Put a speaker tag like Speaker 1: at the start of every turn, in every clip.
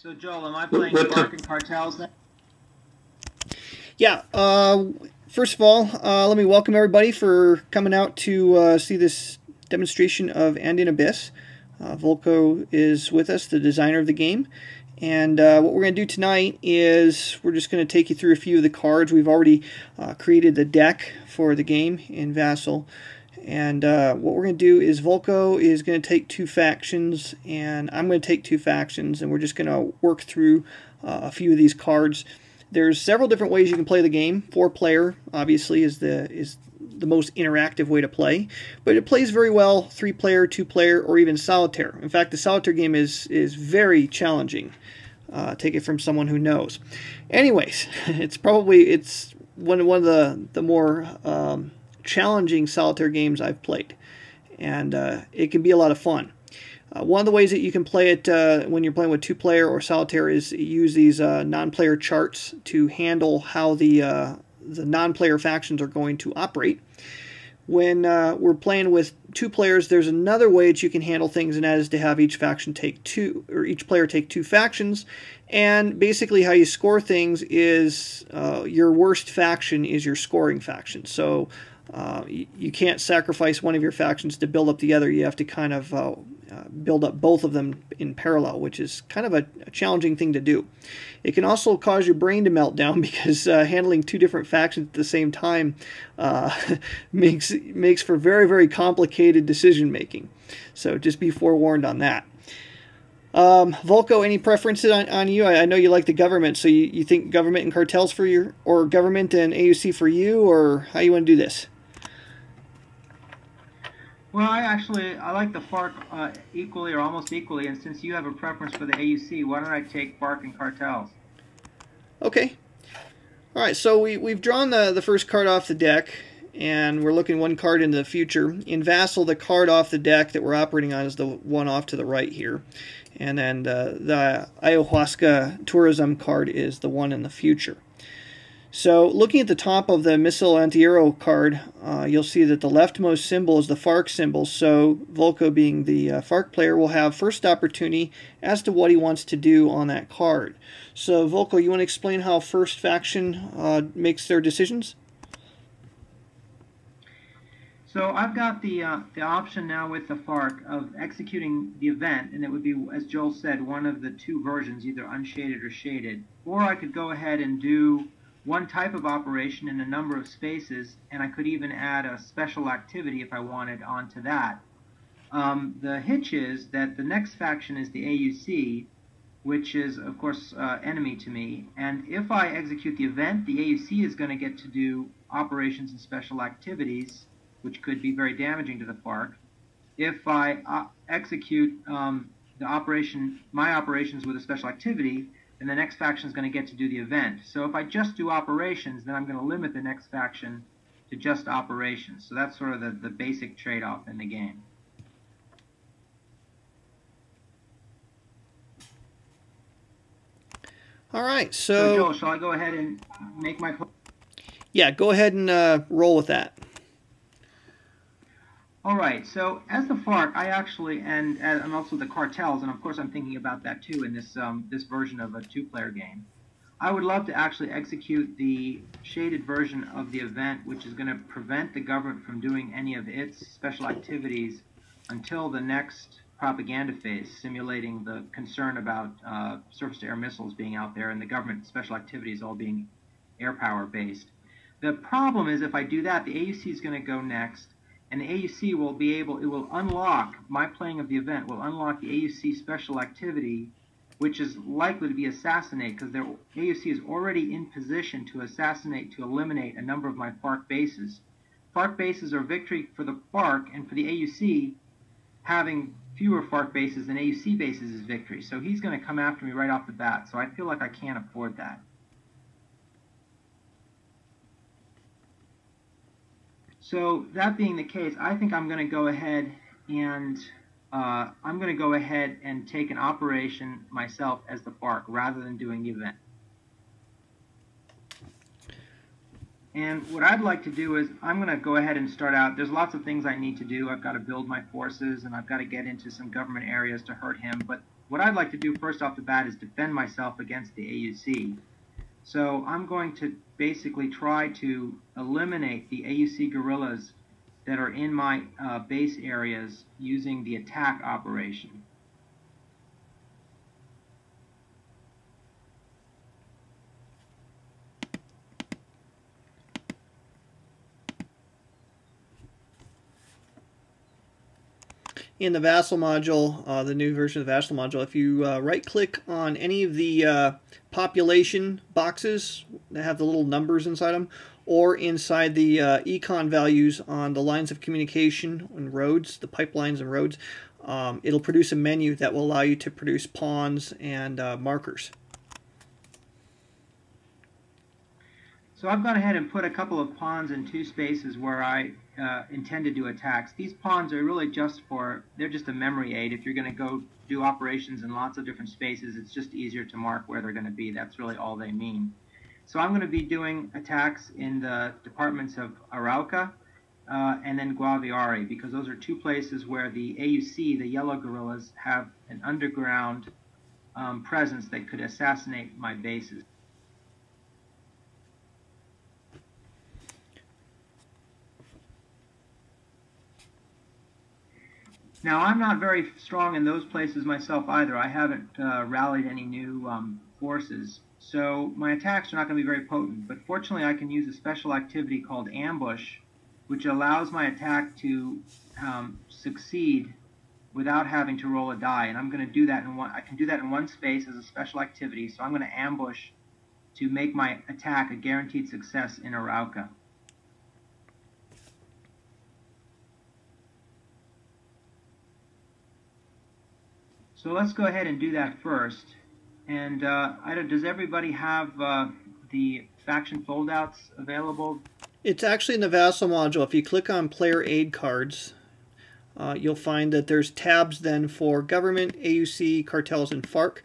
Speaker 1: So Joel, am I playing Bark and Cartels then?
Speaker 2: Yeah. First of all, let me welcome everybody for coming out to see this demonstration of Andean Abyss. Volko is with us, the designer of the game. And what we're going to do tonight is we're just going to take you through a few of the cards. We've already created the deck for the game in Vassal. And what we're going to do is Volko is going to take two factions, and I'm going to take two factions, and we're just going to work through a few of these cards. There's several different ways you can play the game. 4-player, obviously, is the most interactive way to play, but it plays very well 3-player, 2-player, or even solitaire. In fact, the solitaire game is very challenging. Take it from someone who knows. Anyways, it's one of the more challenging solitaire games I've played, and it can be a lot of fun. One of the ways that you can play it when you're playing with 2-player or solitaire is use these non-player charts to handle how the non-player factions are going to operate. When we're playing with 2 players, there's another way that you can handle things, and that is to have each faction take 2, or each player take 2 factions. And basically how you score things is your worst faction is your scoring faction. So you can't sacrifice one of your factions to build up the other. You have to kind of build up both of them in parallel, which is kind of a challenging thing to do. It can also cause your brain to melt down because handling 2 different factions at the same time makes for very, very complicated decision making. So just be forewarned on that. Volko, any preferences on you? I know you like the government, so you think government and cartels for you, or government and AUC for you, or how you want to do this?
Speaker 1: Well, I like the FARC equally or almost equally, and since you have a preference for the AUC, why don't I take Bark and Cartels?
Speaker 2: Okay. All right, so we've drawn the first card off the deck, and we're looking one card into the future. In Vassal, the card off the deck that we're operating on is the one off to the right here. And then the Ayahuasca tourism card is the one in the future. So looking at the top of the Missile Anti-Aero card, you'll see that the leftmost symbol is the FARC symbol. So Volko, being the FARC player, will have first opportunity as to what he wants to do on that card. So Volko, you want to explain how first faction makes their decisions?
Speaker 1: So I've got the option now with the FARC of executing the event, and it would be, as Joel said, one of the 2 versions, either unshaded or shaded. Or I could go ahead and do one type of operation in a number of spaces, and I could even add a special activity if I wanted onto that. The hitch is that the next faction is the AUC, which is, of course, enemy to me. And if I execute the event, the AUC is going to get to do operations and special activities, which could be very damaging to the FARC. If I execute my operations with a special activity, then the next faction is going to get to do the event. So if I just do operations, then I'm going to limit the next faction to just operations. So that's sort of the basic trade-off in the game.
Speaker 2: All right, so
Speaker 1: Joel, shall I go ahead and make my play?
Speaker 2: Yeah, go ahead and roll with that.
Speaker 1: All right, so as the FARC, I actually, and also the cartels, and of course I'm thinking about that too in this this version of a 2-player game. I would love to actually execute the shaded version of the event, which is going to prevent the government from doing any of its special activities until the next propaganda phase, simulating the concern about surface-to-air missiles being out there and the government special activities all being air power based. The problem is if I do that, the AUC is going to go next, and the AUC will unlock, my playing of the event will unlock the AUC special activity, which is likely to be assassinate, because the AUC is already in position to assassinate, to eliminate a number of my FARC bases. FARC bases are victory for the FARC, and for the AUC, having fewer FARC bases than AUC bases is victory. So he's going to come after me right off the bat, so I feel like I can't afford that. So that being the case, I think I'm going to go ahead and take an operation myself as the FARC rather than doing the event. And what I'd like to do is I'm going to go ahead and start out. There's lots of things I need to do. I've got to build my forces, and I've got to get into some government areas to hurt him. But what I'd like to do first off the bat is defend myself against the AUC. So I'm going to basically try to eliminate the AUC guerrillas that are in my base areas using the attack operation.
Speaker 2: In the Vassal module, the new version of the Vassal module, if you right-click on any of the population boxes that have the little numbers inside them, or inside the econ values on the lines of communication and roads, the pipelines and roads, it'll produce a menu that will allow you to produce pawns and markers.
Speaker 1: So I've gone ahead and put a couple of pawns in 2 spaces where I intend to do attacks. These pawns are really just they're just a memory aid. If you're going to go do operations in lots of different spaces, it's just easier to mark where they're going to be. That's really all they mean. So I'm going to be doing attacks in the departments of Arauca and then Guaviare, because those are 2 places where the AUC, the yellow guerrillas, have an underground presence that could assassinate my bases. Now, I'm not very strong in those places myself either. I haven't rallied any new forces, so my attacks are not going to be very potent. But fortunately, I can use a special activity called ambush, which allows my attack to succeed without having to roll a die. And I'm going to do that I can do that in 1 space as a special activity. So I'm going to ambush to make my attack a guaranteed success in Arauca. So let's go ahead and do that first. And does everybody have the faction foldouts available?
Speaker 2: It's actually in the Vassal module. If you click on Player Aid Cards, you'll find that there's tabs then for Government, AUC, Cartels, and FARC.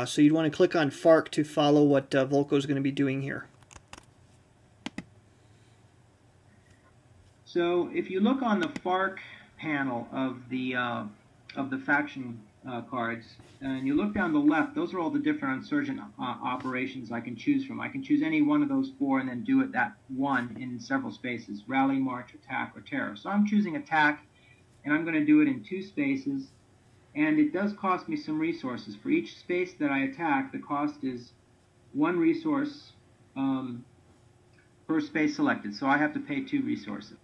Speaker 2: So you'd want to click on FARC to follow what Volko is going to be doing here.
Speaker 1: So if you look on the FARC panel of the faction cards, and you look down the left, those are all the different insurgent operations I can choose from. I can choose any one of those 4 and then do it that one in several spaces: rally, march, attack, or terror. So I'm choosing attack, and I'm going to do it in 2 spaces, and it does cost me some resources. For each space that I attack, the cost is 1 resource per space selected, so I have to pay 2 resources.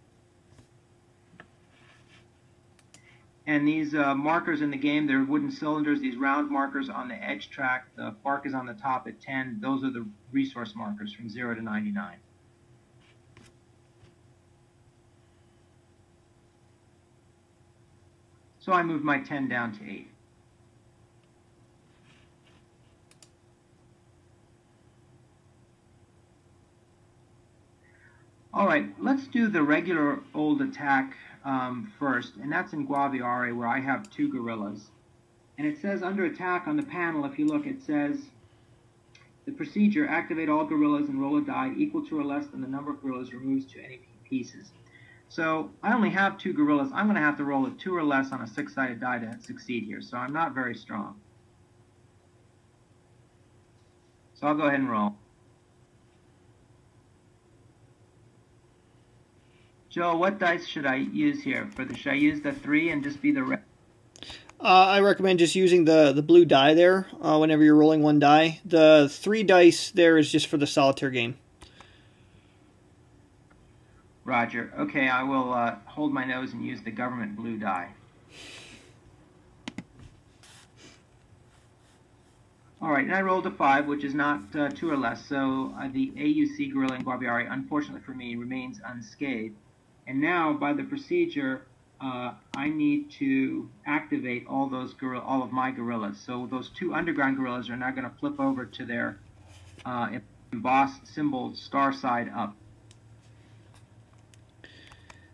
Speaker 1: And these markers in the game, they're wooden cylinders, these round markers on the edge track. The FARC is on the top at 10. Those are the resource markers from 0 to 99. So I moved my 10 down to 8. All right, let's do the regular old attack first, and that's in Guaviare, where I have 2 guerrillas. And it says under attack on the panel, if you look, it says the procedure: activate all guerrillas and roll a die equal to or less than the number of guerrillas removed to any pieces. So I only have 2 guerrillas. I'm going to have to roll a 2 or less on a 6-sided die to succeed here, so I'm not very strong. So I'll go ahead and roll. Joe, what dice should I use here? Should I use the 3 and just be the red?
Speaker 2: I recommend just using the blue die there whenever you're rolling 1 die. The 3 dice there is just for the solitaire game.
Speaker 1: Roger. Okay, I will hold my nose and use the government blue die. All right, and I rolled a 5, which is not 2 or less, so the AUC guerrilla in Guaviare, unfortunately for me, remains unscathed. And now, by the procedure, I need to activate all of my guerrillas. So those 2 underground guerrillas are now going to flip over to their embossed symbol star side up.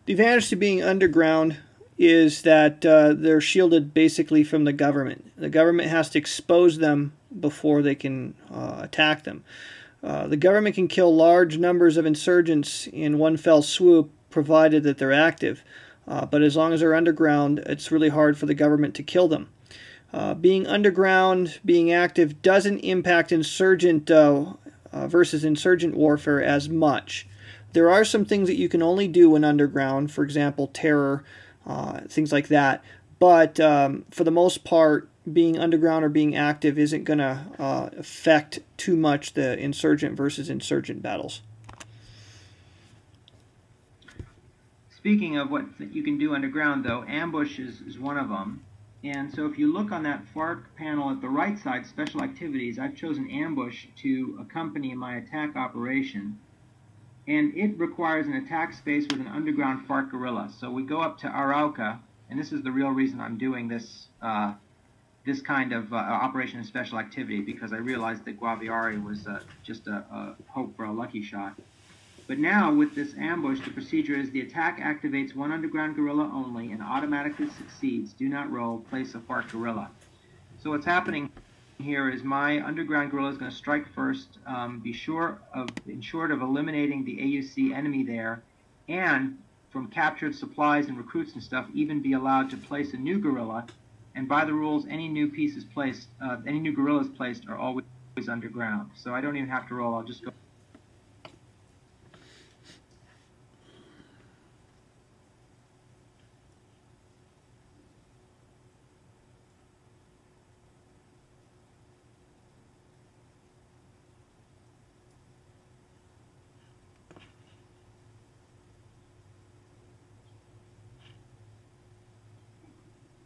Speaker 2: The advantage to being underground is that they're shielded basically from the government. The government has to expose them before they can attack them. The government can kill large numbers of insurgents in one fell swoop, provided that they're active. But as long as they're underground, it's really hard for the government to kill them. Being underground, being active doesn't impact insurgent versus insurgent warfare as much. There are some things that you can only do when underground, for example, terror, things like that. But for the most part, being underground or being active isn't going to affect too much the insurgent versus insurgent battles.
Speaker 1: Speaking of what you can do underground, though, ambush is one of them. And so if you look on that FARC panel at the right side, Special Activities, I've chosen ambush to accompany my attack operation. And it requires an attack space with an underground FARC guerrilla. So we go up to Arauca, and this is the real reason I'm doing this this kind of operation in Special Activity, because I realized that Guaviare was just a hope for a lucky shot. But now, with this ambush, the procedure is the attack activates one underground guerrilla only and automatically succeeds. Do not roll, place a FARC guerrilla. So what's happening here is my underground guerrilla is going to strike first, ensured of eliminating the AUC enemy there, and from captured supplies and recruits and stuff, even be allowed to place a new guerrilla. And by the rules, any new pieces placed, any new guerrillas placed are always underground. So I don't even have to roll, I'll just go.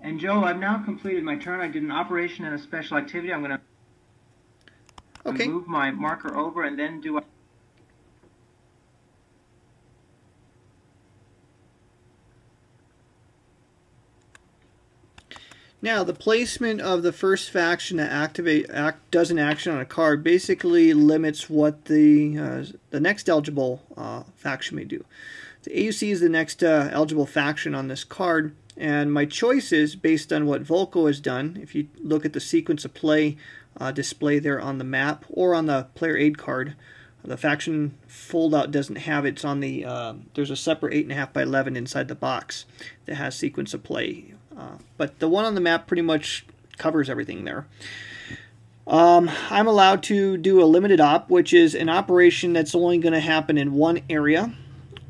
Speaker 1: And Joe, I've now completed my turn. I did an operation and a special activity. I'm going to move my marker over and then do.
Speaker 2: Now, the placement of the first faction that does an action on a card basically limits what the next eligible faction may do. The AUC is the next eligible faction on this card. And my choices, based on what Volko has done, if you look at the sequence of play display there on the map or on the player aid card, the faction foldout doesn't have it. It's on the, there's a separate 8.5 by 11 inside the box that has sequence of play. But the one on the map pretty much covers everything there. I'm allowed to do a limited op, which is an operation that's only going to happen in one area,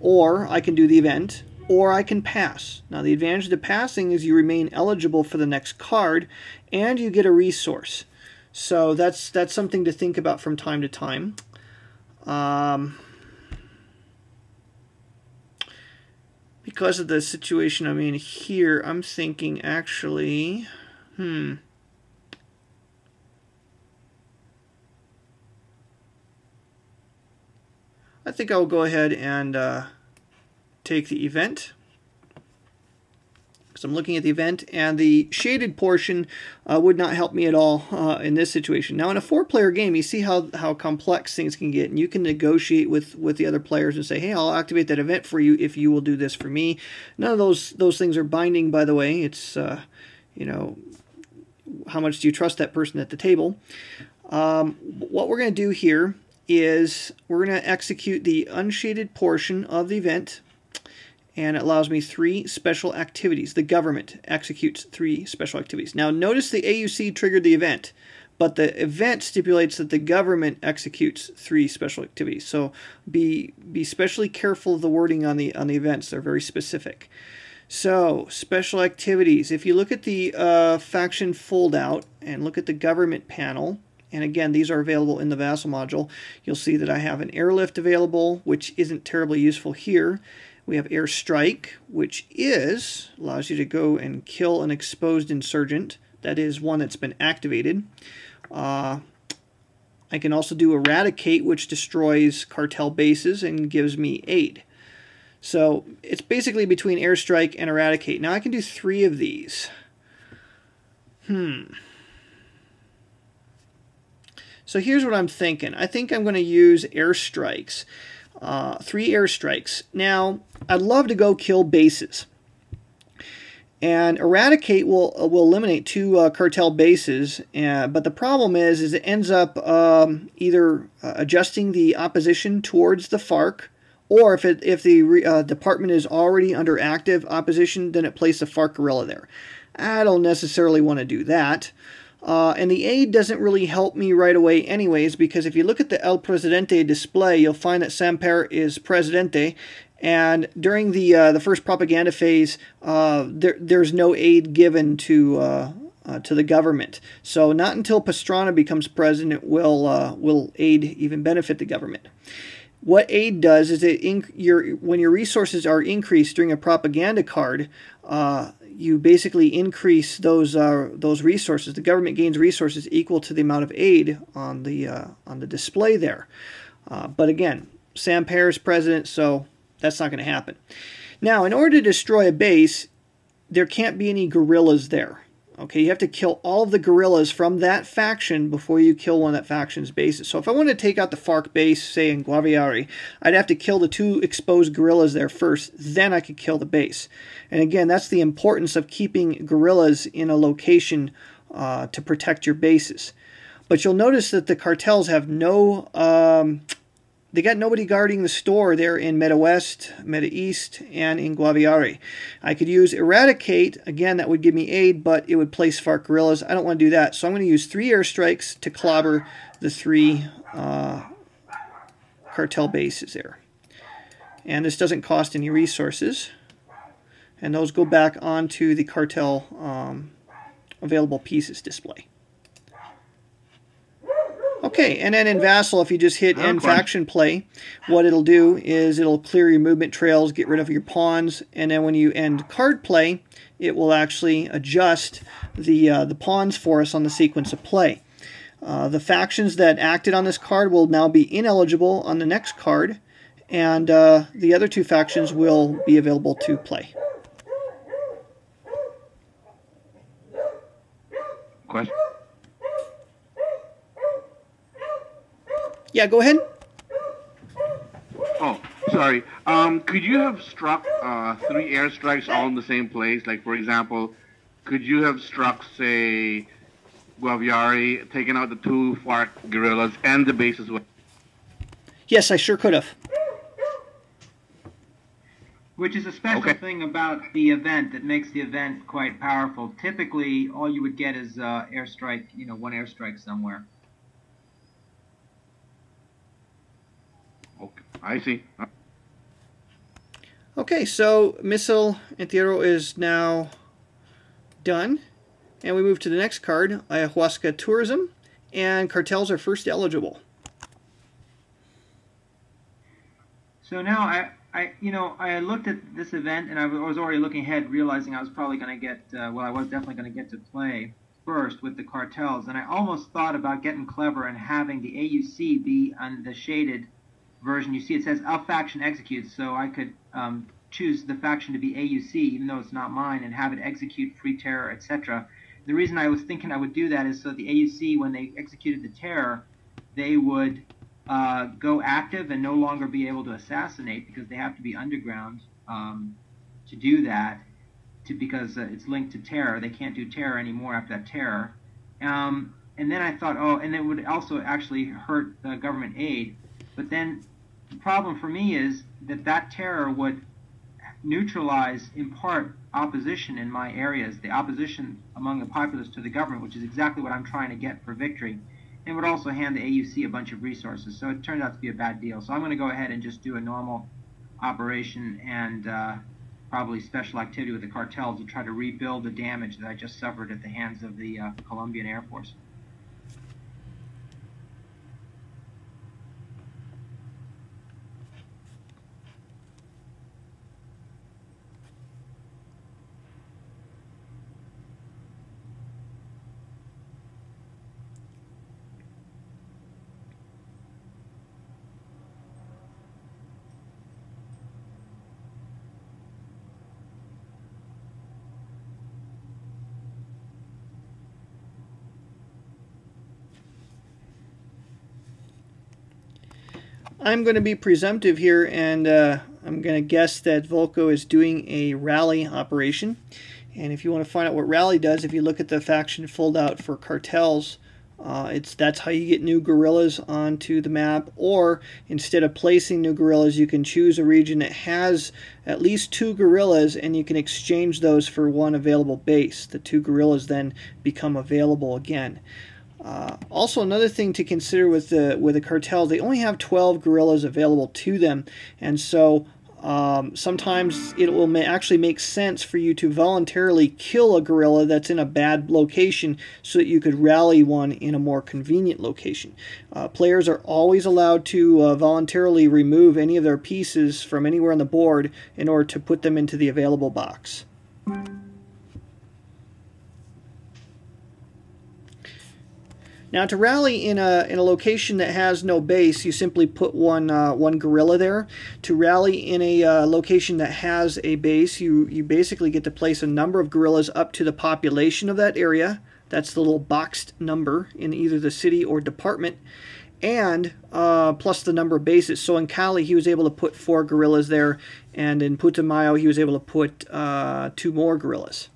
Speaker 2: or I can do the event, or I can pass. Now, the advantage of the passing is you remain eligible for the next card, and you get a resource. So that's something to think about from time to time. Because of the situation I'm in here, I'm thinking actually, I think I'll go ahead and take the event, because I'm looking at the event, and the shaded portion would not help me at all in this situation. Now, in a 4-player game, you see how complex things can get, and you can negotiate with the other players and say, hey, I'll activate that event for you if you will do this for me. None of those things are binding, by the way. It's, you know, how much do you trust that person at the table? What we're going to do here is we're going to execute the unshaded portion of the event, and it allows me 3 special activities. The government executes 3 special activities. Now, notice the AUC triggered the event, but the event stipulates that the government executes 3 special activities. So be especially careful of the wording on the events. They're very specific. So, special activities. If you look at the faction foldout and look at the government panel, and again, these are available in the Vassal module, you'll see that I have an airlift available, which isn't terribly useful here. We have airstrike, which allows you to go and kill an exposed insurgent. That is one that's been activated. I can also do eradicate, which destroys cartel bases and gives me aid. So it's basically between airstrike and eradicate. Now I can do 3 of these. So here's what I'm thinking. I think I'm going to use airstrikes. 3 airstrikes. Now, I'd love to go kill bases. And eradicate will eliminate 2 cartel bases, but the problem is it ends up either adjusting the opposition towards the FARC, or if the department is already under active opposition, then it places a FARC guerrilla there. I don't necessarily want to do that. And the aid doesn't really help me right away anyways, because if you look at the El Presidente display, you'll find that Samper is Presidente, and during the first propaganda phase, there's no aid given to the government. So not until Pastrana becomes president will aid even benefit the government. What aid does is when your resources are increased during a propaganda card, you basically increase those resources. The government gains resources equal to the amount of aid on the display there. But again, Samper is president, so that's not going to happen. Now, in order to destroy a base, there can't be any guerrillas there. Okay, you have to kill all of the guerrillas from that faction before you kill one of that faction's bases. So if I wanted to take out the FARC base, say in Guaviare, I'd have to kill the 2 exposed guerrillas there first, then I could kill the base. And again, that's the importance of keeping guerrillas in a location to protect your bases. But you'll notice that the cartels have no... they got nobody guarding the store there in Meta West, Meta East, and in Guaviare. I could use Eradicate. Again, that would give me aid, but it would place FARC guerrillas. I don't want to do that. So I'm going to use 3 airstrikes to clobber the 3 cartel bases there. And this doesn't cost any resources. And those go back onto the cartel available pieces display. Okay, and then in Vassal, if you just hit End Faction Play, what it'll do is it'll clear your movement trails, get rid of your pawns, and then when you end card play, it will actually adjust the pawns for us on the sequence of play. The factions that acted on this card will now be ineligible on the next card, and the other 2 factions will be available to play.
Speaker 3: Question?
Speaker 2: Yeah, go ahead.
Speaker 3: Oh, sorry. Could you have struck 3 airstrikes all in the same place? Like, for example, could you have struck, say, Guaviare, taken out the 2 FARC guerrillas and the base as well?
Speaker 2: Yes, I sure could have.
Speaker 1: Which is a special thing about the event that makes the event quite powerful. Typically, all you would get is airstrike, 1 airstrike somewhere.
Speaker 3: I see.
Speaker 2: Okay, so Missile Entierro is now done. And we move to the next card, Ayahuasca Tourism. And cartels are first eligible.
Speaker 1: So now I looked at this event and I was already looking ahead, realizing I was probably going to get, I was definitely going to get to play first with the cartels. And I almost thought about getting clever and having the AUC be on the shaded version. You see it says Up Faction Executes, so I could choose the faction to be AUC, even though it's not mine, and have it execute free terror, etc. The reason I was thinking I would do that is so the AUC, when they executed the terror, they would go active and no longer be able to assassinate, because they have to be underground to do that, because it's linked to terror. They can't do terror anymore after that terror. And then I thought, and it would also actually hurt the government aid. But then the problem for me is that terror would neutralize, in part, opposition in my areas, the opposition among the populace to the government, which is exactly what I'm trying to get for victory, and would also hand the AUC a bunch of resources. So it turned out to be a bad deal. So I'm going to go ahead and just do a normal operation and probably special activity with the cartel to try to rebuild the damage that I just suffered at the hands of the Colombian Air Force.
Speaker 2: I'm going to be presumptive here, and I'm going to guess that Volko is doing a rally operation. And if you want to find out what rally does, if you look at the faction fold out for cartels That's how you get new guerrillas onto the map, or instead of placing new guerrillas, you can choose a region that has at least 2 guerrillas, and you can exchange those for 1 available base. The 2 guerrillas then become available again. Also, another thing to consider with the cartels, they only have 12 guerrillas available to them, and so sometimes it will actually make sense for you to voluntarily kill a guerrilla that's in a bad location so that you could rally one in a more convenient location. Players are always allowed to voluntarily remove any of their pieces from anywhere on the board in order to put them into the available box. Now, to rally in a location that has no base, you simply put one guerrilla there. To rally in a location that has a base, you basically get to place a number of guerrillas up to the population of that area. That's the little boxed number in either the city or department, and plus the number of bases. So in Cali, he was able to put 4 guerrillas there, and in Putumayo, he was able to put 2 more guerrillas.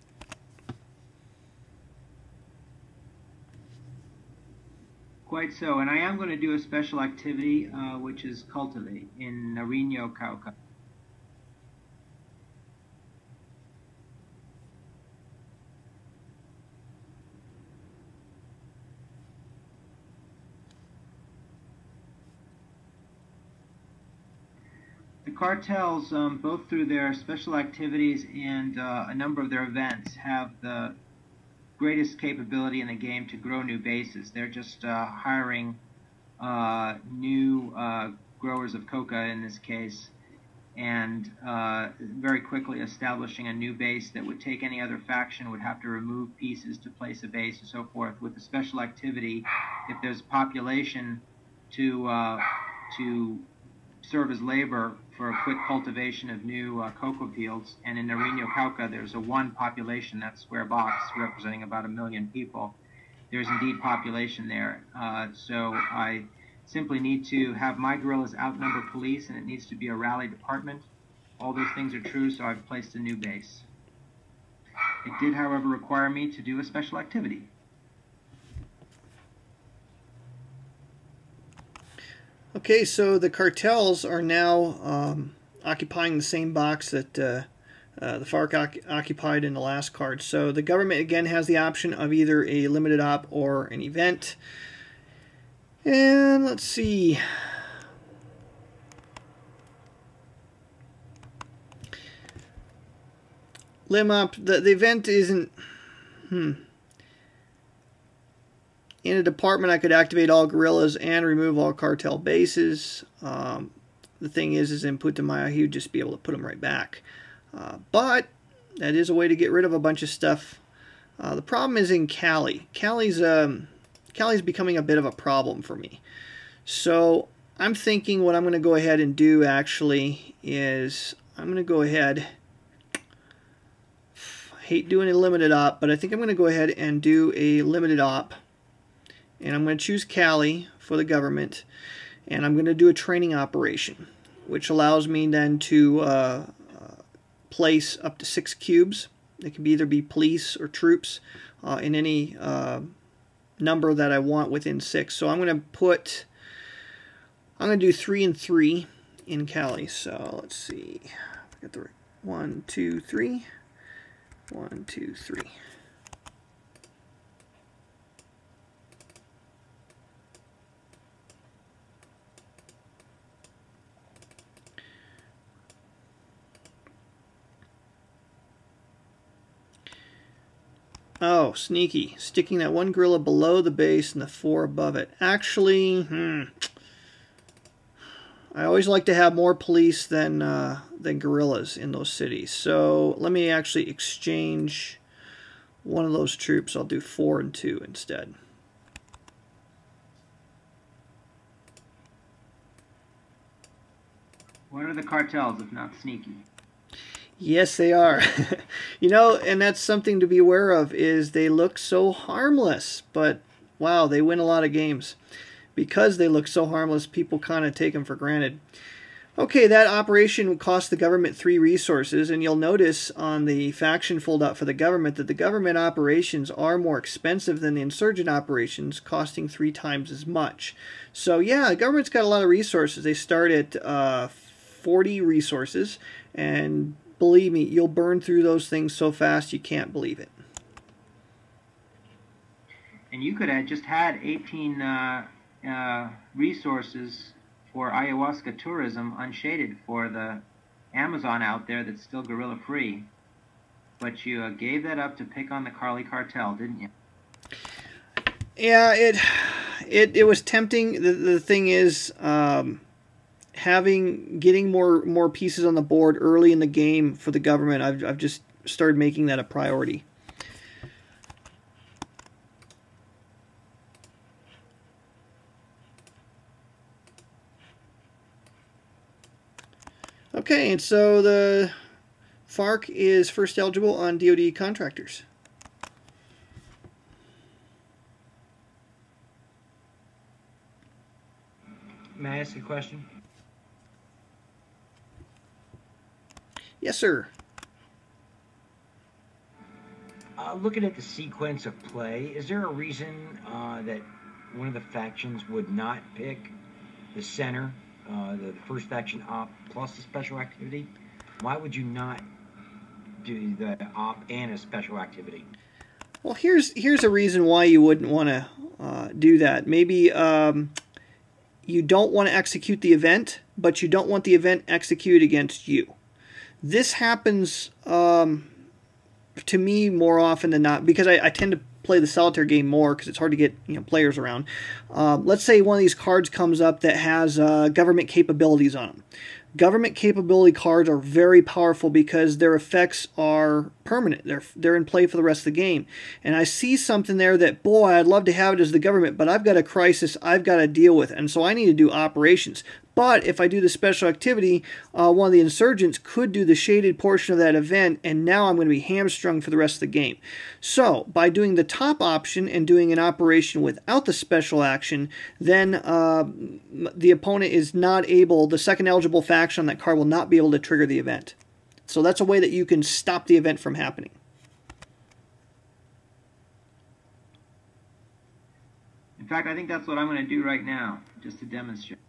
Speaker 1: Quite so, and I am going to do a special activity, which is Cultivate in Nariño, Cauca. The cartels, both through their special activities and a number of their events, have the greatest capability in the game to grow new bases. They're just hiring new growers of coca in this case, and very quickly establishing a new base that would take any other faction, would have to remove pieces to place a base and so forth. With the special activity, if there's population to serve as labor for a quick cultivation of new cocoa fields, and in Nariño, Cauca, there's a 1 population, that square box representing about 1 million people. There's indeed population there, so I simply need to have my guerrillas outnumber police, and it needs to be a rally department. All those things are true, so I've placed a new base. It did, however, require me to do a special activity.
Speaker 2: Okay, so the cartels are now occupying the same box that the FARC occupied in the last card. So the government again has the option of either a limited op or an event. And let's see. Lim op, the event isn't... In a department, I could activate all guerrillas and remove all cartel bases. The thing is in Putumayo, he would just be able to put them right back. But that is a way to get rid of a bunch of stuff. The problem is in Cali. Cali's becoming a bit of a problem for me. So I'm thinking what I'm going to go ahead and do actually is I'm going to go ahead... I hate doing a limited op, but I think I'm going to go ahead and do a limited op. And I'm going to choose Cali for the government, and I'm going to do a training operation, which allows me then to place up to 6 cubes. It can either be police or troops in any number that I want within 6. So I'm going to do 3 and 3 in Cali. So let's see, I got the right 1, 2, 3, 1, 2, 3. Oh, sneaky. Sticking that 1 guerrilla below the base and the 4 above it. Actually, I always like to have more police than guerrillas in those cities. So let me actually exchange one of those troops. I'll do 4 and 2 instead.
Speaker 1: What are the cartels if not sneaky?
Speaker 2: Yes, they are. You know, and that's something to be aware of, is they look so harmless, but wow, they win a lot of games. Because they look so harmless, people kind of take them for granted. Okay, that operation would cost the government 3 resources, and you'll notice on the faction fold-out for the government that the government operations are more expensive than the insurgent operations, costing 3 times as much. So yeah, the government's got a lot of resources. They start at 40 resources, and believe me, you'll burn through those things so fast you can't believe it.
Speaker 1: And you could have just had 18 resources for ayahuasca tourism unshaded for the Amazon out there that's still guerrilla free. But you gave that up to pick on the Carly cartel, didn't you?
Speaker 2: Yeah, it was tempting. The thing is, getting more pieces on the board early in the game for the government, I've just started making that a priority. Okay, and so the FARC is first eligible on DoD contractors.
Speaker 4: May I ask a question?
Speaker 2: Yes, sir.
Speaker 4: Looking at the sequence of play, is there a reason that one of the factions would not pick the center, the first faction op plus the special activity? Why would you not do the op and a special activity?
Speaker 2: Well, here's a reason why you wouldn't want to do that. Maybe you don't want to execute the event, but you don't want the event executed against you. This happens to me more often than not because I tend to play the solitaire game more because it's hard to get players around. Let's say one of these cards comes up that has government capabilities on them. Government capability cards are very powerful because their effects are permanent. They're in play for the rest of the game. And I see something there that, boy, I'd love to have it as the government, but I've got a crisis I've got to deal with, and so I need to do operations. But if I do the special activity, one of the insurgents could do the shaded portion of that event, and now I'm going to be hamstrung for the rest of the game. So by doing the top option and doing an operation without the special action, then the opponent is not able, the second eligible faction on that card will not be able to trigger the event. So that's a way that you can stop the event from happening.
Speaker 1: In fact, I think that's what I'm going to do right now, just to demonstrate.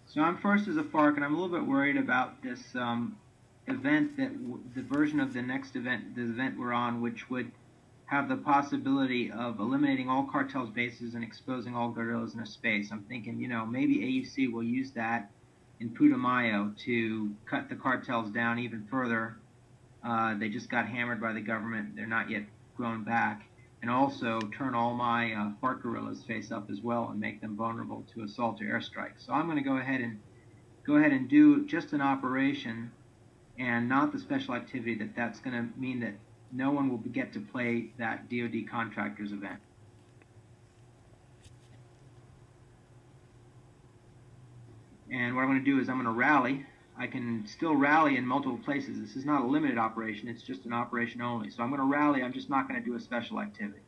Speaker 1: So I'm first as a FARC, and I'm a little bit worried about this event, the version of the next event, the event we're on, which would have the possibility of eliminating all cartels' bases and exposing all guerrillas in a space. I'm thinking, maybe AUC will use that in Putumayo to cut the cartels down even further. They just got hammered by the government. They're not yet grown back. And also turn all my FARC guerrillas face up as well and make them vulnerable to assault or airstrike. So I'm going to go ahead and do just an operation and not the special activity. That's going to mean that no one will get to play that DoD contractors event. And what I'm going to do is I'm going to rally. I can still rally in multiple places. This is not a limited operation. It's just an operation only. So I'm going to rally. I'm just not going to do a special activity.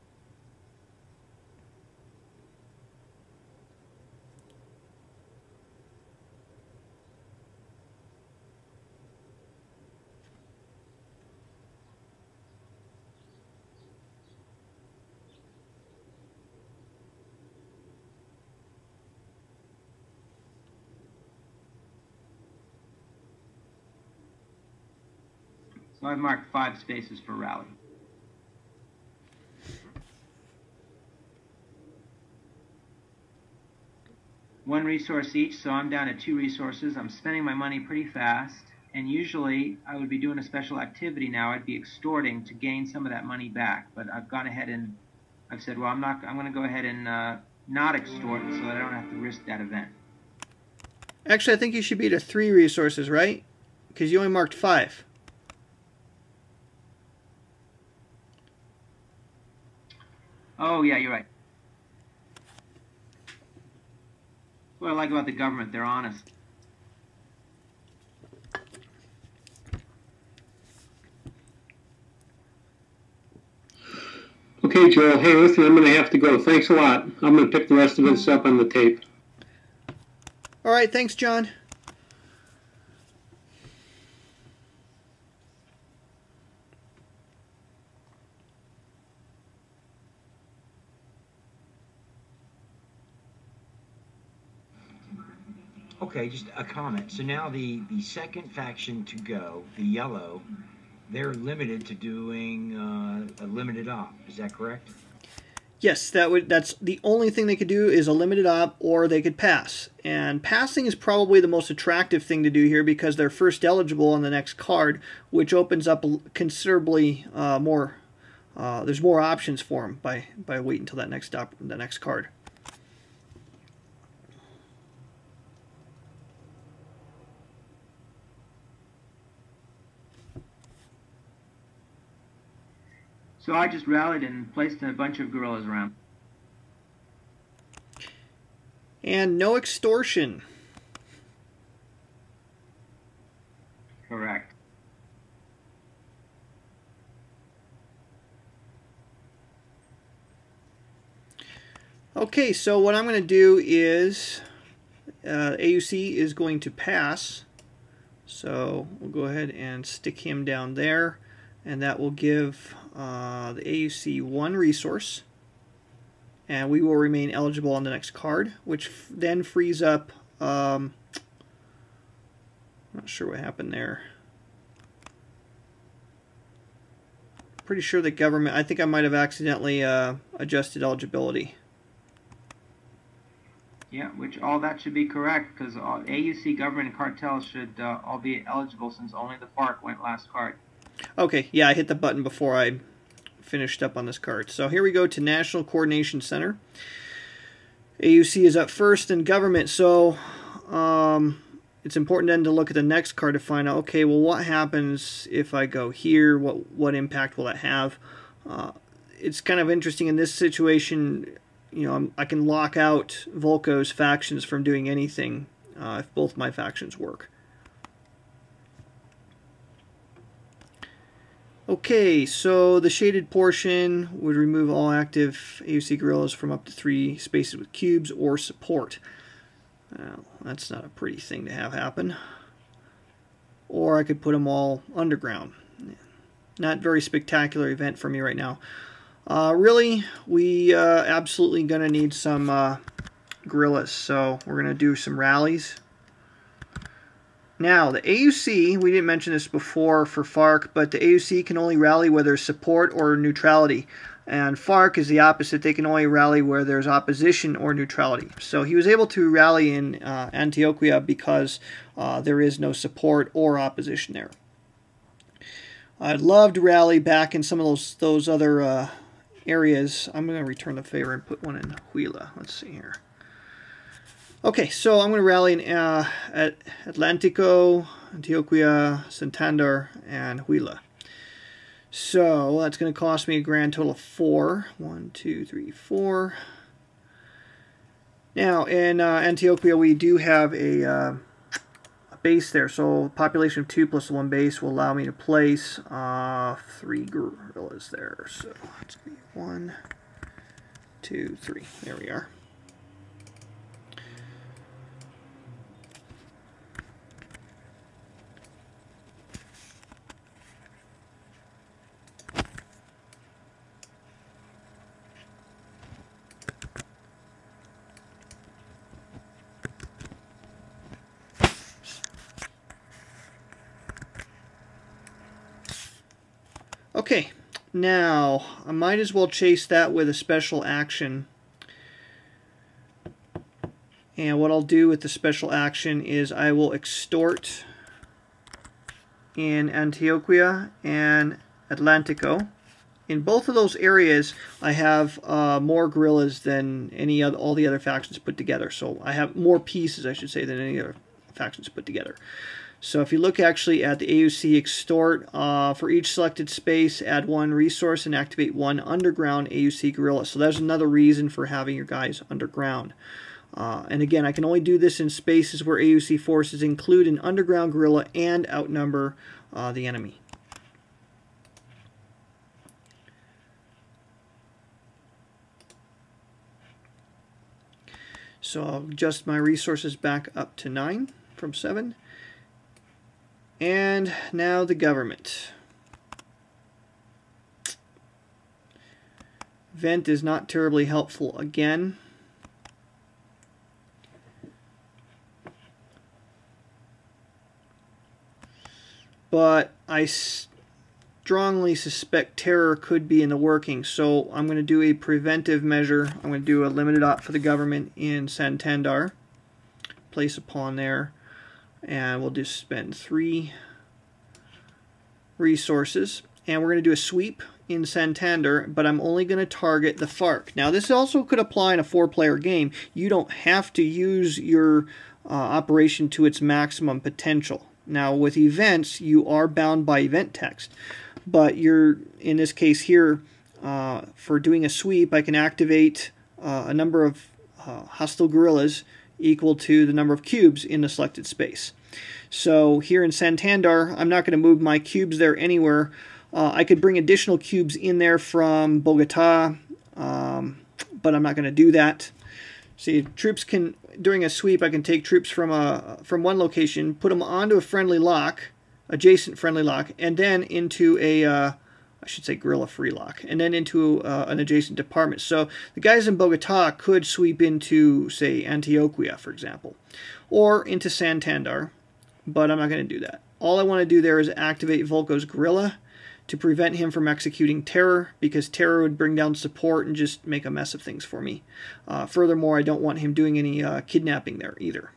Speaker 1: So I've marked 5 spaces for rally. One resource each, so I'm down to 2 resources. I'm spending my money pretty fast, and usually I would be doing a special activity now. I'd be extorting to gain some of that money back, but I've gone ahead and I've said, well, I'm going to go ahead and not extort so that I don't have to risk that event.
Speaker 2: Actually, I think you should be to 3 resources, right? Because you only marked 5.
Speaker 1: Oh, yeah, you're right. What I like about the government, they're honest.
Speaker 5: Okay, Joel. Hey, listen, I'm going to have to go. Thanks a lot. I'm going to pick the rest of this up on the tape.
Speaker 2: All right, thanks, John.
Speaker 4: Okay, just a comment. So now the second faction to go, the yellow, they're limited to doing a limited op. Is that correct?
Speaker 2: Yes, that's the only thing they could do is a limited op, or they could pass. And passing is probably the most attractive thing to do here because they're first eligible on the next card, which opens up considerably more. There's more options for them by waiting until the next card.
Speaker 1: So I just rallied and placed a bunch of guerrillas around.
Speaker 2: And no extortion.
Speaker 1: Correct.
Speaker 2: Okay, so what I'm going to do is AUC is going to pass. So we'll go ahead and stick him down there, and that will give the AUC 1 resource, and we will remain eligible on the next card, which then frees up, not sure what happened there. Pretty sure the government, I think I might have accidentally adjusted eligibility.
Speaker 1: Yeah, which all that should be correct, because AUC, government, and cartels should all be eligible since only the FARC went last card.
Speaker 2: Okay, yeah, I hit the button before I finished up on this card. So here we go to National Coordination Center. AUC is up first, and government. So it's important then to look at the next card to find out, okay, well, what happens if I go here? What impact will that have? It's kind of interesting in this situation. You know, I can lock out Volko's factions from doing anything if both my factions work. Okay, so the shaded portion would remove all active AUC guerrillas from up to 3 spaces with cubes or support. Well, that's not a pretty thing to have happen. Or I could put them all underground. Not very spectacular event for me right now. Really, we absolutely going to need some guerrillas, so we're going to do some rallies. Now, the AUC, we didn't mention this before for FARC, but the AUC can only rally where there's support or neutrality. And FARC is the opposite. They can only rally where there's opposition or neutrality. So he was able to rally in Antioquia because there is no support or opposition there. I'd love to rally back in some of those other areas. I'm going to return the favor and put one in Huila. Let's see here. Okay, so I'm going to rally in at Atlántico, Antioquia, Santander, and Huila. So that's going to cost me a grand total of 4. 1, 2, 3, 4. Now, in Antioquia, we do have a base there. So population of 2 plus 1 base will allow me to place 3 guerrillas there. So it's going to be 1, 2, 3. There we are. Okay, now I might as well chase that with a special action. And what I'll do with the special action is I will extort in Antioquia and Atlántico. In both of those areas, I have more guerrillas than all the other factions put together. So I have more pieces, I should say, than any other factions put together. So if you look actually at the AUC extort, for each selected space, add 1 resource and activate 1 underground AUC guerrilla. So there's another reason for having your guys underground. And again, I can only do this in spaces where AUC forces include an underground guerrilla and outnumber the enemy. So I'll adjust my resources back up to 9 from 7. And now the government. Vent is not terribly helpful again. But I strongly suspect terror could be in the working, so I'm going to do a preventive measure. I'm going to do a limited op for the government in Santander. Place upon there, and we'll just spend 3 resources. And we're going to do a sweep in Santander, but I'm only going to target the FARC. Now, this also could apply in a 4-player game. You don't have to use your operation to its maximum potential. Now, with events, you are bound by event text. But you're, in this case here, for doing a sweep, I can activate a number of hostile guerrillas equal to the number of cubes in the selected space. So here in Santander, I'm not going to move my cubes there anywhere. I could bring additional cubes in there from Bogota, but I'm not going to do that. See, troops can, during a sweep, I can take troops from one location, put them onto a friendly lock, adjacent friendly lock, and then into a, I should say guerrilla-free lock, and then into an adjacent department. So the guys in Bogota could sweep into, say, Antioquia, for example, or into Santander, but I'm not going to do that. All I want to do there is activate Volko's guerrilla to prevent him from executing terror, because terror would bring down support and just make a mess of things for me. Furthermore, I don't want him doing any kidnapping there either.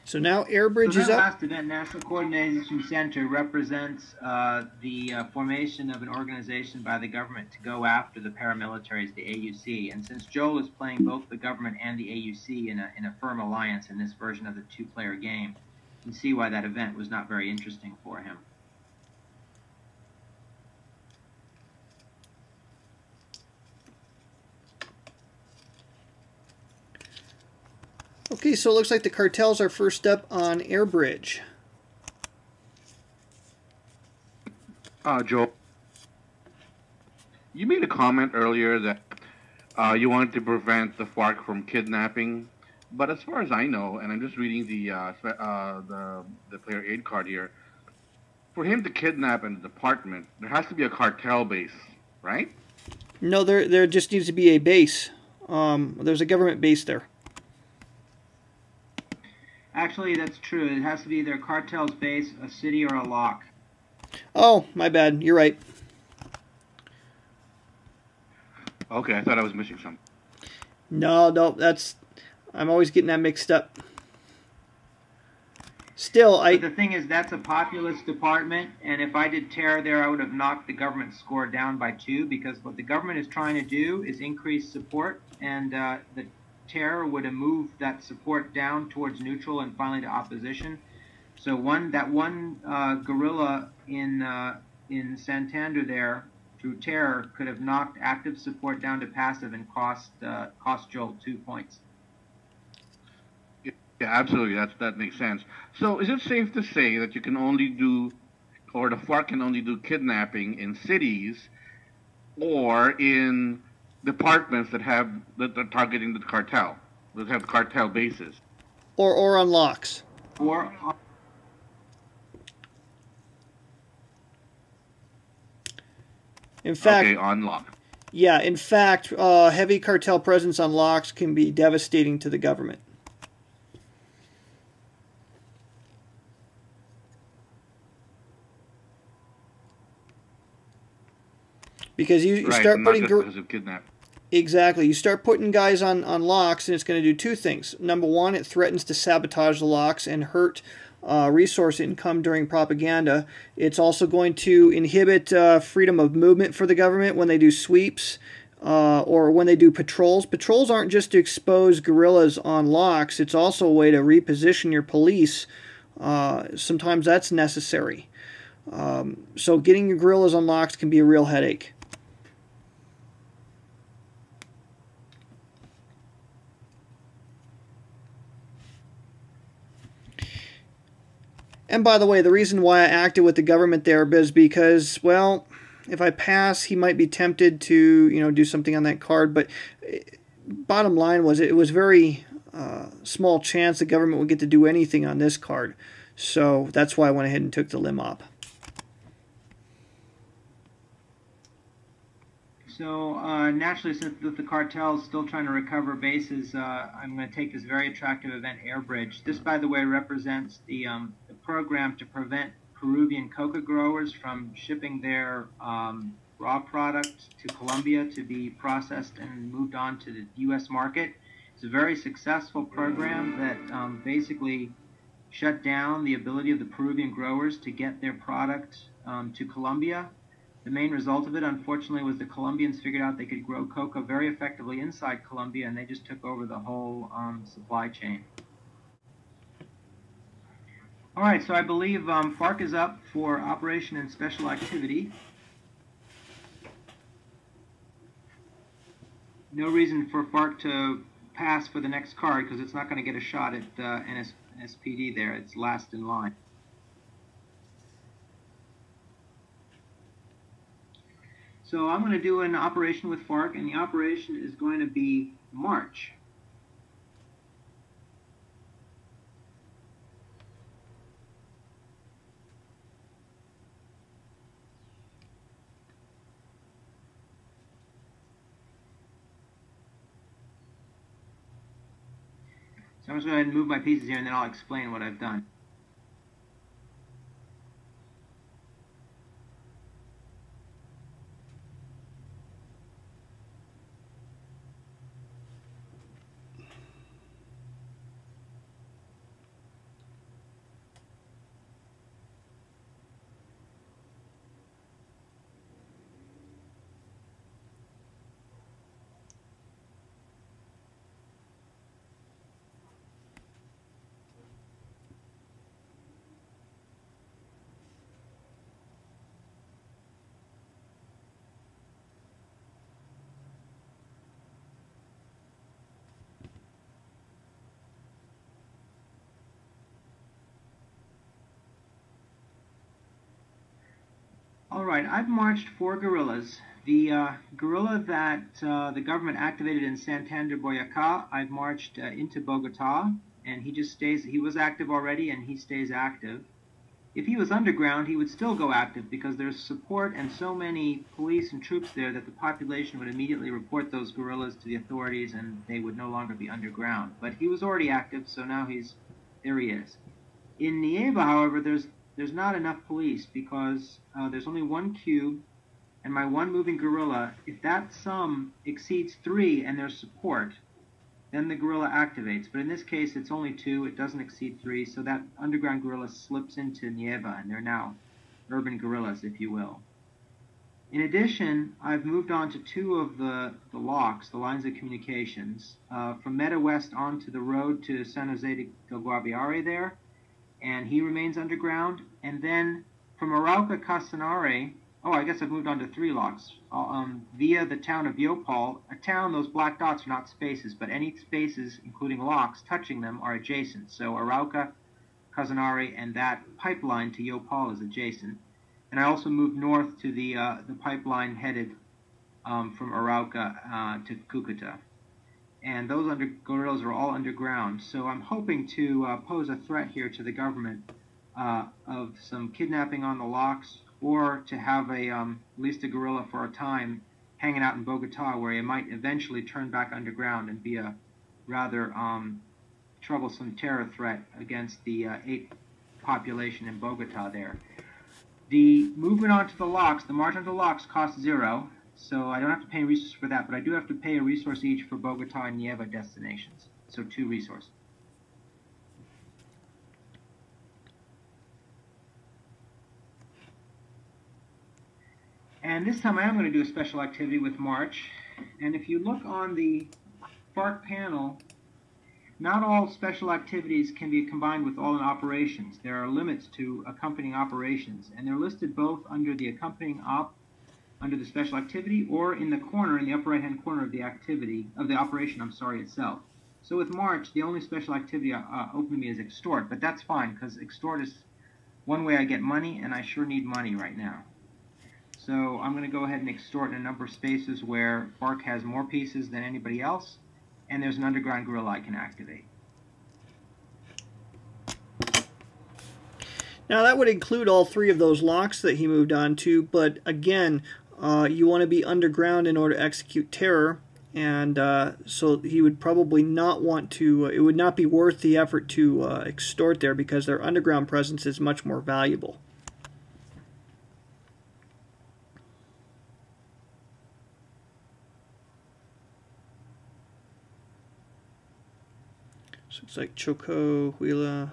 Speaker 2: So now air bridge is
Speaker 1: that
Speaker 2: up.
Speaker 1: last event, National Coordination Center, represents the formation of an organization by the government to go after the paramilitaries, the AUC. And since Joel is playing both the government and the AUC in a firm alliance in this version of the 2-player game, you can see why that event was not very interesting for him.
Speaker 2: Okay, so it looks like the cartels are first up on air bridge.
Speaker 3: Joe, you made a comment earlier that you wanted to prevent the FARC from kidnapping, but as far as I know, and I'm just reading the player aid card here, for him to kidnap in the department, there has to be a cartel base, right?
Speaker 2: No, there just needs to be a base. There's a government base there.
Speaker 1: Actually, that's true. It has to be either a cartel's base, a city, or a lock.
Speaker 2: Oh, my bad. You're right.
Speaker 3: Okay, I thought I was missing something.
Speaker 2: No, that's... I'm always getting that mixed up. Still,
Speaker 1: But the thing is, that's a populous department, and if I did terror there, I would have knocked the government score down by 2, because what the government is trying to do is increase support, and the terror would have moved that support down towards neutral and finally to opposition. So that one guerrilla in Santander there through terror could have knocked active support down to passive and cost Joel 2 points.
Speaker 3: Yeah, absolutely. That makes sense. So is it safe to say that you can only do, or the FARC can only do kidnapping in cities or in departments that are targeting the cartel, that have cartel bases,
Speaker 2: or on locks,
Speaker 1: or
Speaker 2: in fact,
Speaker 3: okay, on lock.
Speaker 2: Yeah, in fact, heavy cartel presence on locks can be devastating to the government. Because you
Speaker 3: Right,
Speaker 2: start
Speaker 3: not
Speaker 2: putting...
Speaker 3: just because of kidnapping.
Speaker 2: Exactly. You start putting guys on locks, and it's going to do 2 things. Number one, it threatens to sabotage the locks and hurt resource income during propaganda. It's also going to inhibit freedom of movement for the government when they do sweeps or when they do patrols. Patrols aren't just to expose guerrillas on locks. It's also a way to reposition your police. Sometimes that's necessary. So getting your guerrillas on locks can be a real headache. And by the way, the reason why I acted with the government there is because, well, if I pass, he might be tempted to, do something on that card. But bottom line was it was very small chance the government would get to do anything on this card. So that's why I went ahead and took the limb op.
Speaker 1: So naturally, since the cartel is still trying to recover bases, I'm going to take this very attractive event, Air Bridge. This, by the way, represents the program to prevent Peruvian coca growers from shipping their raw product to Colombia to be processed and moved on to the U.S. market. It's a very successful program that basically shut down the ability of the Peruvian growers to get their product to Colombia. The main result of it, unfortunately, was the Colombians figured out they could grow coca very effectively inside Colombia, and they just took over the whole supply chain. All right, so I believe FARC is up for Operation and Special Activity. No reason for FARC to pass for the next card because it's not going to get a shot at NSPD there. It's last in line. So I'm going to do an operation with FARC, and the operation is going to be March. So I'm just going to go ahead and move my pieces here, and then I'll explain what I've done. All right, I've marched 4 guerrillas. The guerrilla that the government activated in Santander, Boyacá, I've marched into Bogotá, and he just stays, he was active already, and he stays active. If he was underground, he would still go active because there's support and so many police and troops there that the population would immediately report those guerrillas to the authorities and they would no longer be underground. But he was already active, so now there he is. In Nieva, however, there's not enough police because there's only 1 cube and my 1 moving guerrilla. If that sum exceeds 3 and there's support, then the guerrilla activates. But in this case, it's only 2. It doesn't exceed 3, so that underground guerrilla slips into Nieva, and they're now urban guerrillas, if you will. In addition, I've moved on to 2 of the locks, the lines of communications, from Meta West onto the road to San Jose del Guaviare there, and he remains underground. And then from Arauca Casanare, I guess I've moved on to 3 locks, via the town of Yopal. A town, those black dots are not spaces, but any spaces, including locks, touching them are adjacent. So Arauca, Casanare, and that pipeline to Yopal is adjacent. And I also moved north to the pipeline headed from Arauca to Cucuta. And those guerrillas are all underground. So I'm hoping to pose a threat here to the government of some kidnapping on the locks, or to have at least a guerrilla for a time hanging out in Bogotá, where he might eventually turn back underground and be a rather troublesome terror threat against the 8 population in Bogotá there. The movement onto the locks, the march onto the locks costs 0, so I don't have to pay resources for that, but I do have to pay a resource each for Bogotá and Nieva destinations, so 2 resources. And this time I am going to do a special activity with March. And if you look on the FARC panel, not all special activities can be combined with all in operations. There are limits to accompanying operations, and they're listed both under the accompanying op, under the special activity, or in the corner, in the upper right-hand corner of the activity, of the operation, itself. So with March, the only special activity open to me is extort, but that's fine, because extort is one way I get money, and I sure need money right now. So I'm going to go ahead and extort in a number of spaces where FARC has more pieces than anybody else, and there's an underground guerrilla I can activate.
Speaker 2: Now that would include all 3 of those locks that he moved on to, but again, you want to be underground in order to execute terror, and so he would probably not want to, it would not be worth the effort to extort there because their underground presence is much more valuable. So it's like Choco, Huila,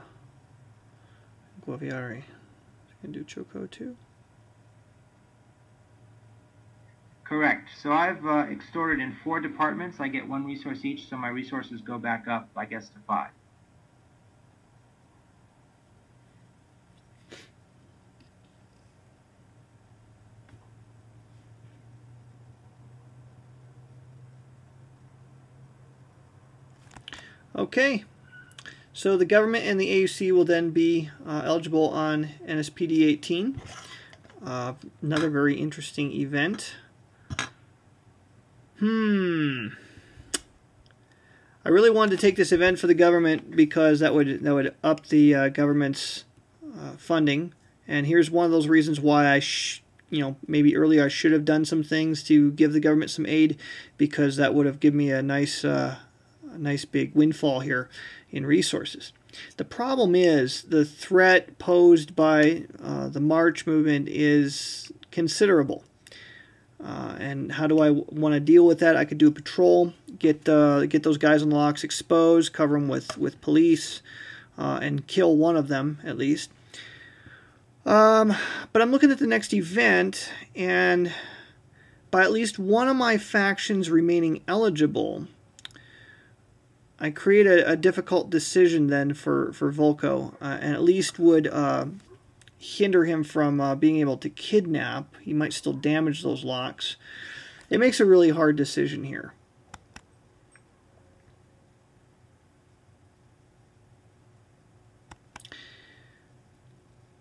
Speaker 2: Guaviare. I can do Choco too.
Speaker 1: Correct. So I've extorted in 4 departments. I get 1 resource each, so my resources go back up, I guess, to 5.
Speaker 2: Okay, so the government and the AUC will then be eligible on NSPD 18. Another very interesting event. I really wanted to take this event for the government because that would up the government's funding. And here's one of those reasons why I maybe earlier I should have done some things to give the government some aid, because that would have given me a nice big windfall here in resources. The problem is the threat posed by the March movement is considerable. And how do I want to deal with that? I could do a patrol, get those guys on the locks exposed, cover them with police, and kill one of them at least. But I'm looking at the next event, and by at least one of my factions remaining eligible, I create a difficult decision then for Volko, and at least would hinder him from being able to kidnap. He might still damage those locks. It makes a really hard decision here.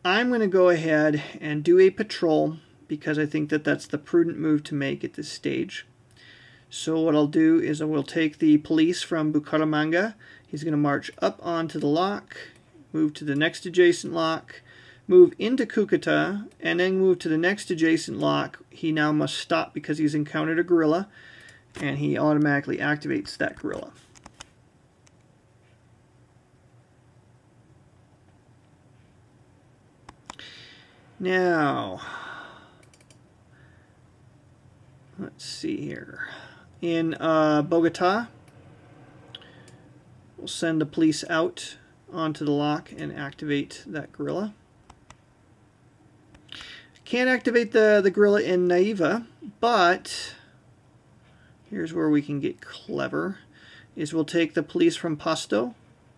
Speaker 2: I'm going to go ahead and do a patrol because I think that that's the prudent move to make at this stage. So what I'll do is I will take the police from Bucaramanga. He's going to march up onto the lock, move to the next adjacent lock, move into Cucuta, and then move to the next adjacent lock. He now must stop because he's encountered a guerrilla, and he automatically activates that guerrilla. Now, let's see here. In Bogota, we'll send the police out onto the lock and activate that guerrilla. Can't activate the guerrilla in Naiva, but here's where we can get clever. Is we'll take the police from Pasto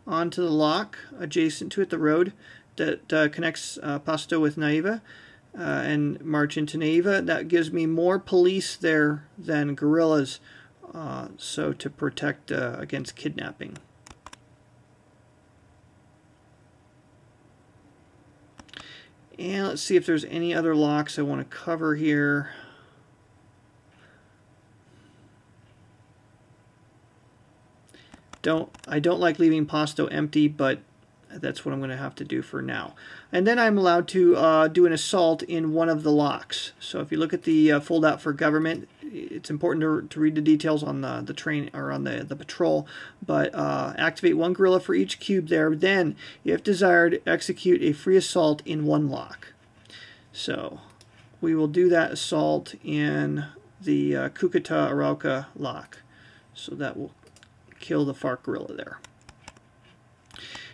Speaker 2: onto the lock adjacent to it, the road that connects Pasto with Naiva, and march into Naiva. That gives me more police there than guerrillas, so to protect against kidnapping. And let's see if there's any other locks I want to cover here. I don't like leaving Pasto empty, but that's what I'm going to have to do for now. And then I'm allowed to do an assault in one of the locks. So if you look at the fold-out for government, it's important to read the details on the train or on the patrol. But activate one guerrilla for each cube there. Then, if desired, execute a free assault in one lock. So we will do that assault in the Cucuta Arauca lock. So that will kill the FARC guerrilla there.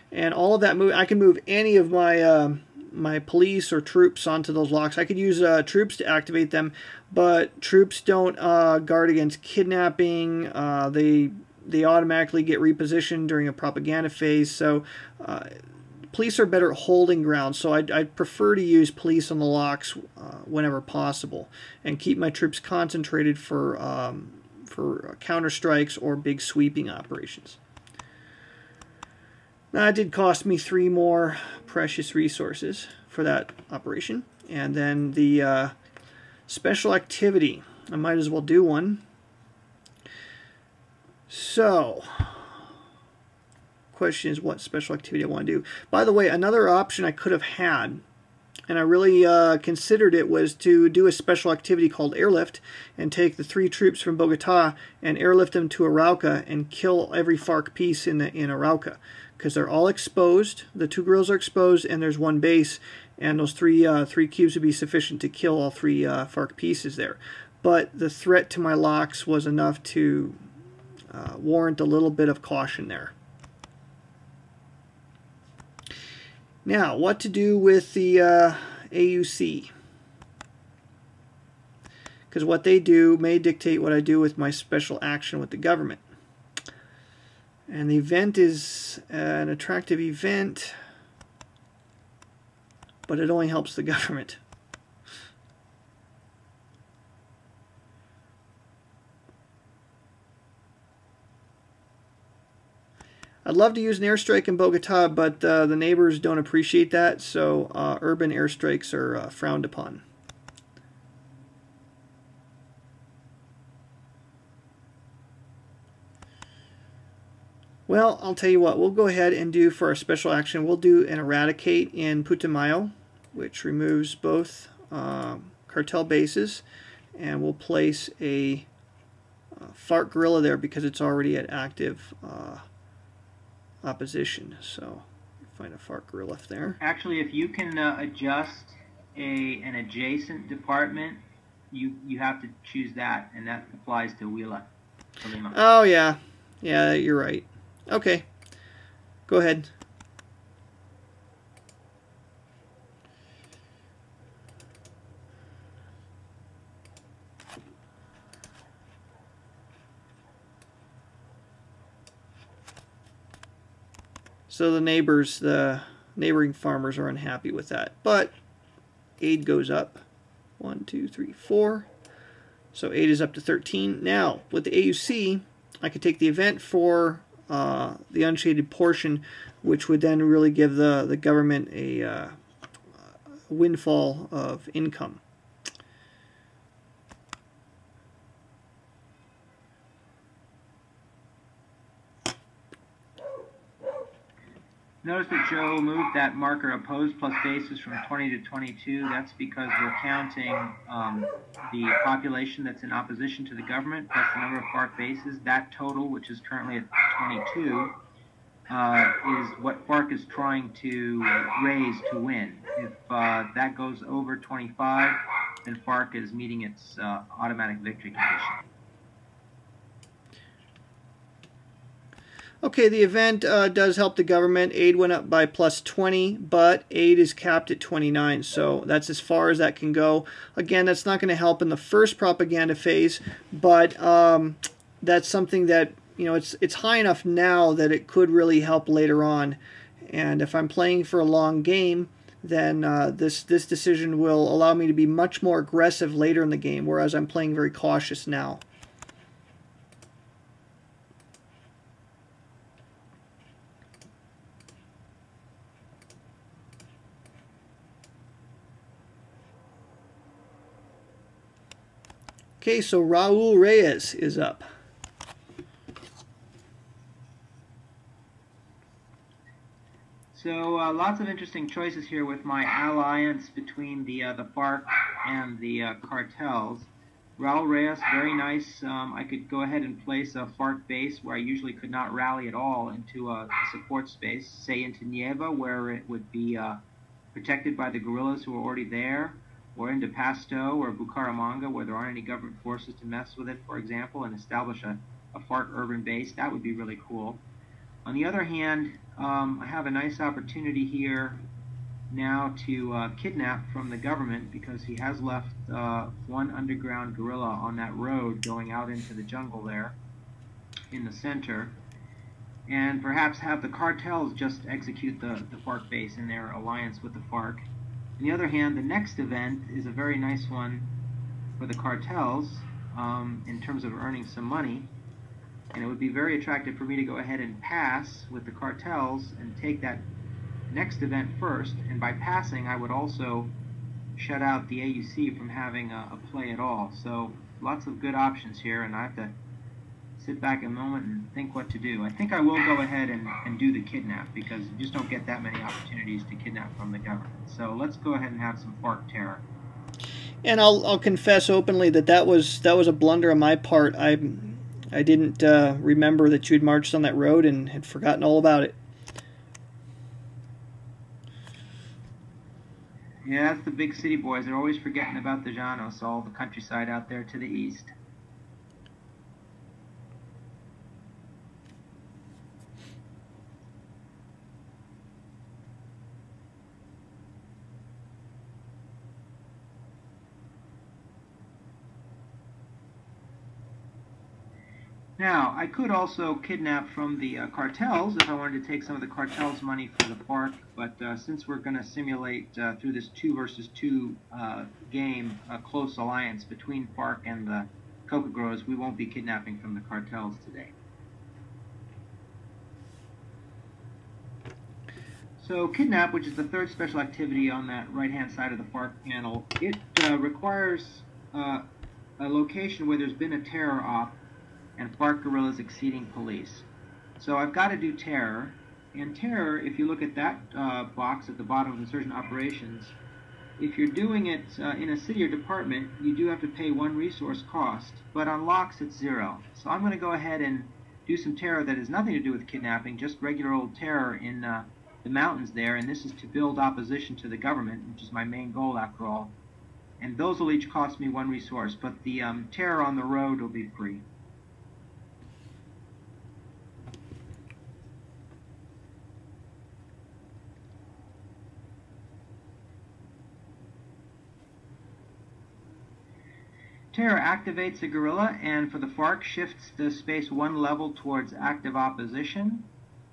Speaker 2: And all of that move, I can move any of my my police or troops onto those locks. I could use troops to activate them, but troops don't guard against kidnapping. They automatically get repositioned during a propaganda phase. So police are better at holding ground. So I'd prefer to use police on the locks whenever possible, and keep my troops concentrated for counter strikes or big sweeping operations. That did cost me 3 more precious resources. for that operation. And then the special activity. I might as well do one. So, question is what special activity I want to do. By the way, another option I could have had, and I really considered it, was to do a special activity called airlift and take the 3 troops from Bogota and airlift them to Arauca and kill every FARC piece in Arauca, because they're all exposed. The 2 guerrillas are exposed, and there's 1 base, and those three cubes would be sufficient to kill all 3 FARC pieces there. But the threat to my locks was enough to warrant a little bit of caution there. Now, what to do with the AUC? Because what they do may dictate what I do with my special action with the government. And the event is an attractive event, but it only helps the government. I'd love to use an airstrike in Bogota, but the neighbors don't appreciate that, so urban airstrikes are frowned upon. Well, I'll tell you what, we'll go ahead and do for our special action, we'll do an eradicate in Putumayo, which removes both cartel bases, and we'll place a FARC guerrilla there because it's already at active opposition. So find a FARC guerrilla there.
Speaker 1: Actually, if you can adjust an adjacent department, you have to choose that, and that applies to Huila.
Speaker 2: Oh yeah, yeah, you're right. Okay, go ahead. So the neighboring farmers are unhappy with that, but aid goes up. 1, 2, 3, 4. So aid is up to 13. Now, with the AUC, I could take the event for the unshaded portion, which would then really give the government a windfall of income.
Speaker 1: Notice that Joe moved that marker opposed plus bases from 20 to 22. That's because we're counting the population that's in opposition to the government plus the number of FARC bases. That total, which is currently at 22, is what FARC is trying to raise to win. If that goes over 25, then FARC is meeting its automatic victory condition.
Speaker 2: Okay, the event does help the government. Aid went up by plus 20, but aid is capped at 29, so that's as far as that can go. Again, that's not going to help in the first propaganda phase, but that's something that, you know, it's high enough now that it could really help later on. And if I'm playing for a long game, then this decision will allow me to be much more aggressive later in the game, whereas I'm playing very cautious now. Okay, so Raul Reyes is up.
Speaker 1: So lots of interesting choices here with my alliance between the FARC and the cartels. Raul Reyes, very nice. I could go ahead and place a FARC base where I usually could not rally at all into a support space, say into Nieva, where it would be protected by the guerrillas who are already there, or into Pasto or Bucaramanga, where there aren't any government forces to mess with it, for example, and establish a FARC urban base. That would be really cool. On the other hand, I have a nice opportunity here now to kidnap from the government, because he has left one underground guerrilla on that road going out into the jungle there in the center, and perhaps have the cartels just execute the FARC base in their alliance with the FARC. On the other hand, the next event is a very nice one for the cartels in terms of earning some money, and it would be very attractive for me to go ahead and pass with the cartels and take that next event first, and by passing, I would also shut out the AUC from having a play at all. So lots of good options here, and I have to sit back a moment and think what to do. I think I will go ahead and do the kidnap, because you just don't get that many opportunities to kidnap from the government. So let's go ahead and have some FARC terror.
Speaker 2: And I'll confess openly that was a blunder on my part. I didn't remember that you had marched on that road and had forgotten all about it.
Speaker 1: Yeah, that's the big city boys. They're always forgetting about the Llanos, all the countryside out there to the east. Now, I could also kidnap from the cartels if I wanted to take some of the cartels' money for the FARC, but since we're going to simulate through this 2 versus 2 game a close alliance between FARC and the coca growers, we won't be kidnapping from the cartels today. So kidnap, which is the third special activity on that right-hand side of the FARC panel, it requires a location where there's been a terror op and FARC guerrillas exceeding police. So I've got to do terror, and terror, if you look at that box at the bottom of insurgent operations, if you're doing it in a city or department, you do have to pay 1 resource cost, but on locks it's 0. So I'm going to go ahead and do some terror that has nothing to do with kidnapping, just regular old terror in the mountains there, and this is to build opposition to the government, which is my main goal after all. And those will each cost me 1 resource, but the terror on the road will be free. Terror activates a guerrilla, and for the FARC shifts the space 1 level towards active opposition,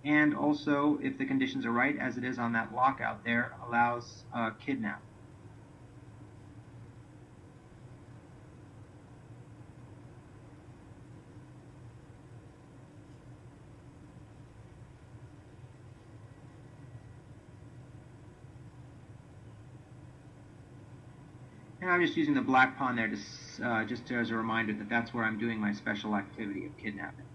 Speaker 1: and also, if the conditions are right, as it is on that lockout there, allows kidnap. And I'm just using the black pawn there just as a reminder that that's where I'm doing my special activity of kidnapping.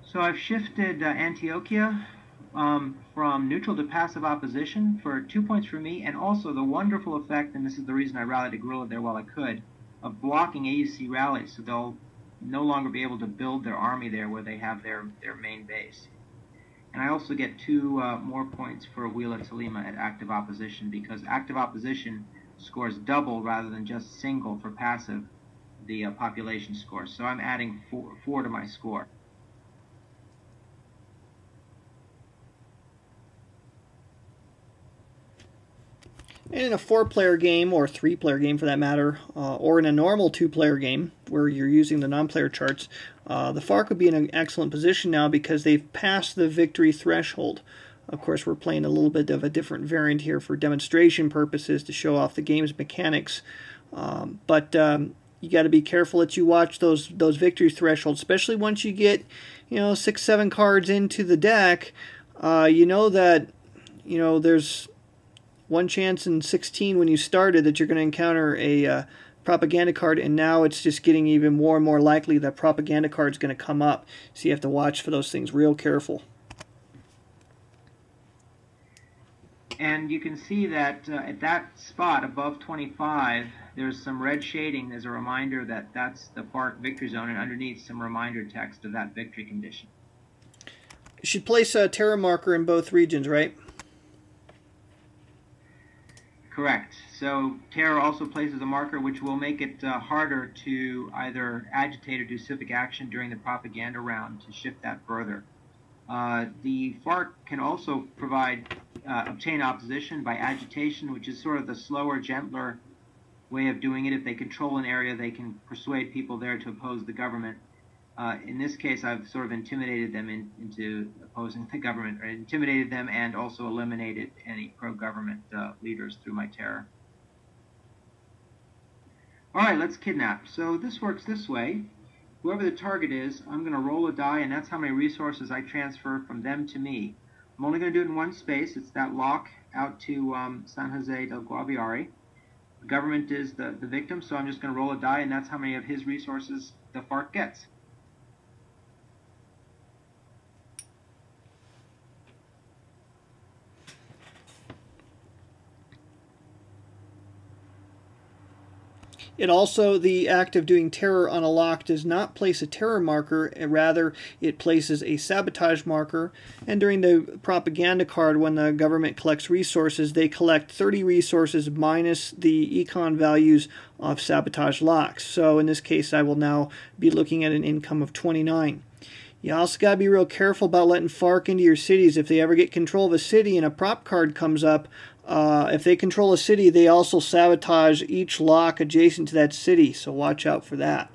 Speaker 1: So I've shifted Antioquia from neutral to passive opposition for 2 points for me, and also the wonderful effect, and this is the reason I rallied a guerrilla there while I could, of blocking AUC rallies, so they'll no longer be able to build their army there where they have their main base. And I also get 2 more points for Wheela Tolima at active opposition, because active opposition scores double rather than just single for passive, the population score. So I'm adding 4 to my score.
Speaker 2: And in a 4-player game, or 3-player game for that matter, or in a normal 2-player game where you're using the non-player charts, the FARC would be in an excellent position now because they've passed the victory threshold. Of course, we're playing a little bit of a different variant here for demonstration purposes to show off the game's mechanics. But you got to be careful that you watch those victory thresholds, especially once you get 6-7 cards into the deck. You know that there's 1 chance in 16 when you started that you're going to encounter a propaganda card, and now it's just getting even more and more likely that propaganda card is going to come up. So you have to watch for those things real careful.
Speaker 1: And you can see that at that spot above 25, there's some red shading as a reminder that that's the FARC victory zone, and underneath some reminder text of that victory condition.
Speaker 2: You should place a terror marker in both regions, right?
Speaker 1: Correct. So terror also places a marker which will make it harder to either agitate or do civic action during the propaganda round to shift that further. The FARC can also obtain opposition by agitation, which is sort of the slower, gentler way of doing it. If they control an area, they can persuade people there to oppose the government. In this case, I've sort of intimidated them into opposing the government, or intimidated them and also eliminated any pro-government leaders through my terror. All right, let's kidnap. So this works this way. Whoever the target is, I'm going to roll a die, and that's how many resources I transfer from them to me. I'm only going to do it in one space. It's that lock out to San Jose del Guaviare. The government is the victim, so I'm just going to roll a die, and that's how many of his resources the FARC gets.
Speaker 2: It also, the act of doing terror on a lock does not place a terror marker, rather it places a sabotage marker. And during the propaganda card, when the government collects resources, they collect 30 resources minus the econ values of sabotage locks. So in this case, I will now be looking at an income of 29. You also got to be real careful about letting FARC into your cities. If they ever get control of a city and a prop card comes up, if they control a city, they also sabotage each lock adjacent to that city, so watch out for that.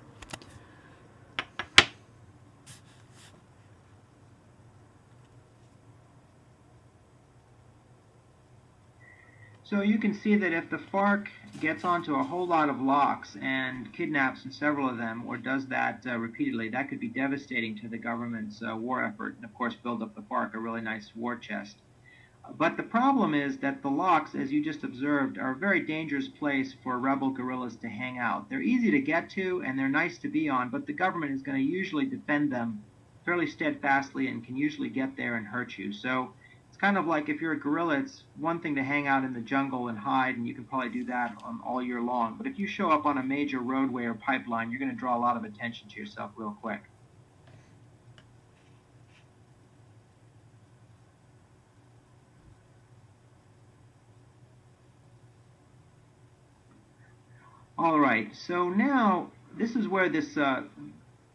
Speaker 1: So you can see that if the FARC gets onto a whole lot of locks and kidnaps several of them, or does that repeatedly, that could be devastating to the government's war effort, and of course build up the FARC a really nice war chest. But the problem is that the locks, as you just observed, are a very dangerous place for rebel guerrillas to hang out. They're easy to get to and they're nice to be on, but the government is going to usually defend them fairly steadfastly and can usually get there and hurt you. So it's kind of like if you're a guerrilla, it's one thing to hang out in the jungle and hide, and you can probably do that all year long. But if you show up on a major roadway or pipeline, you're going to draw a lot of attention to yourself real quick. All right, so now this is where this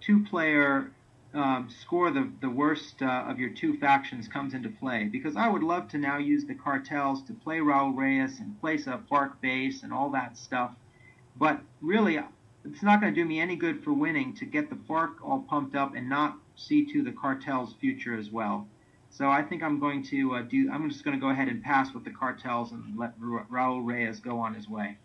Speaker 1: two-player score the worst of your two factions comes into play, because I would love to now use the cartels to play Raul Reyes and place a FARC base and all that stuff, but really it's not going to do me any good for winning to get the FARC all pumped up and not see to the cartel's future as well. So I think I'm going to I'm just going to go ahead and pass with the cartels and let Raul Reyes go on his way.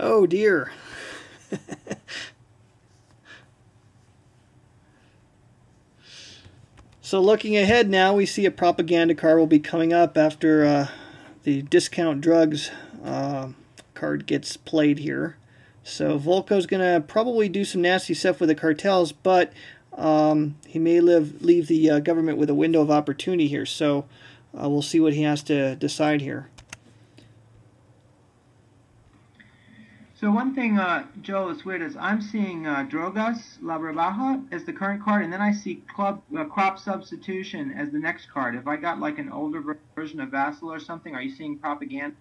Speaker 2: Oh dear. So looking ahead now, we see a propaganda card will be coming up after the discount drugs card gets played here. So Volko's going to probably do some nasty stuff with the cartels, but he may leave the government with a window of opportunity here. So we'll see what he has to decide here.
Speaker 1: So one thing, Joe, that's weird is I'm seeing Drogas La Rebaja as the current card, and then I see Crop Substitution as the next card. If I got like an older version of Vassal or something, are you seeing Propaganda?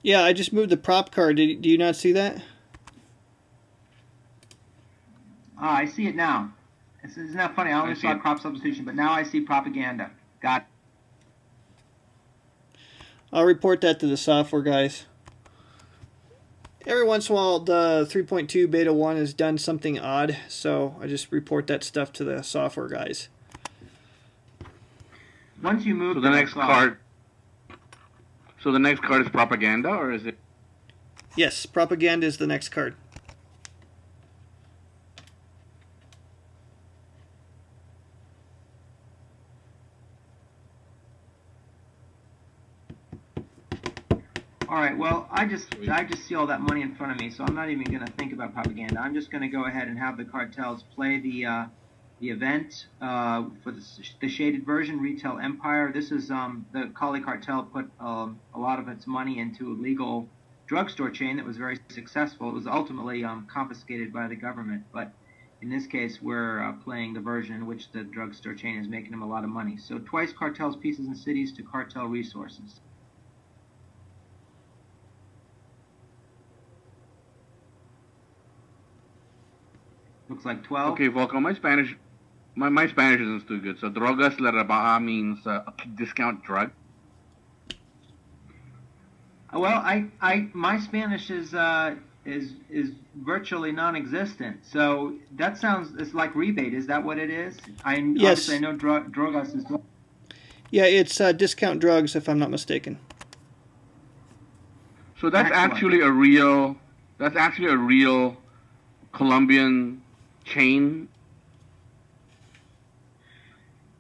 Speaker 2: Yeah, I just moved the prop card. Do you not see that?
Speaker 1: Ah, I see it now. Isn't that funny? I only saw Crop Substitution, but now I see Propaganda. Got it.
Speaker 2: I'll report that to the software guys. Every once in a while, the 3.2 beta 1 has done something odd, so I just report that stuff to the software guys.
Speaker 1: Once you move
Speaker 3: to the next card. So the next card is Propaganda, or is it?
Speaker 2: Yes, Propaganda is the next card.
Speaker 1: All right, well, I just see all that money in front of me, so I'm not even going to think about Propaganda. I'm just going to go ahead and have the cartels play the event for the shaded version, Retail Empire. This is the Kali cartel put a lot of its money into a legal drugstore chain that was very successful. It was ultimately confiscated by the government, but In this case, we're playing the version in which the drugstore chain is making them a lot of money. So twice cartels, pieces, and cities to cartel resources. Looks like 12.
Speaker 3: Okay, Volko, my Spanish isn't too good. So drogas la rebaja means a discount drug.
Speaker 1: Well, my Spanish is virtually non-existent. So that sounds, it's like rebate. Is that what it is?
Speaker 2: Yes.
Speaker 1: Obviously I know drogas is.
Speaker 2: Yeah, it's discount drugs, if I'm not mistaken.
Speaker 3: So that's
Speaker 1: Excellent.
Speaker 3: actually a real Colombian chain.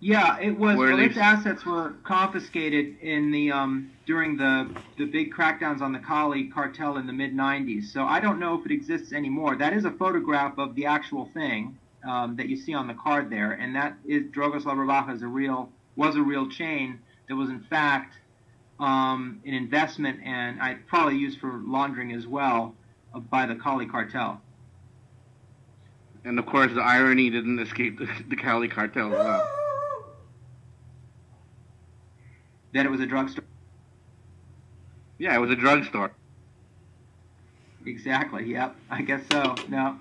Speaker 1: Yeah, it was.
Speaker 3: Where
Speaker 1: Well,
Speaker 3: they-
Speaker 1: its assets were confiscated in the during the big crackdowns on the Cali cartel in the mid '90s. So I don't know if it exists anymore. That is a photograph of the actual thing that you see on the card there, and that is Drogas La Rebaja was a real chain that was in fact an investment and I probably used for laundering as well by the Cali cartel.
Speaker 3: And of course, the irony didn't escape the Cali cartel as well.
Speaker 1: That it was a drugstore.
Speaker 3: Yeah, it was a drugstore.
Speaker 1: Exactly. Yep. I guess so. No.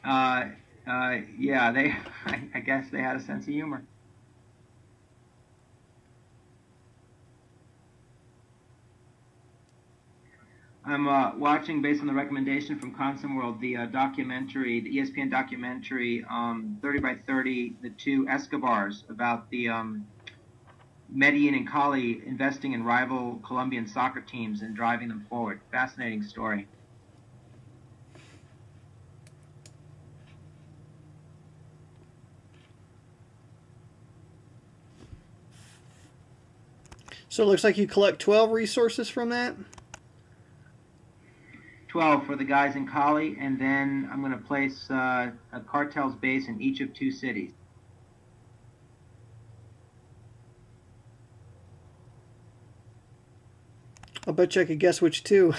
Speaker 1: Yeah. They. I guess they had a sense of humor. I'm watching, based on the recommendation from Consum World, the documentary, the ESPN documentary, 30 by 30, the two Escobars, about the Medellin and Cali investing in rival Colombian soccer teams and driving them forward. Fascinating story.
Speaker 2: So it looks like you collect 12 resources from that?
Speaker 1: 12 for the guys in Cali, and then I'm going to place a cartel's base in each of 2 cities.
Speaker 2: I'll bet you I could guess which two.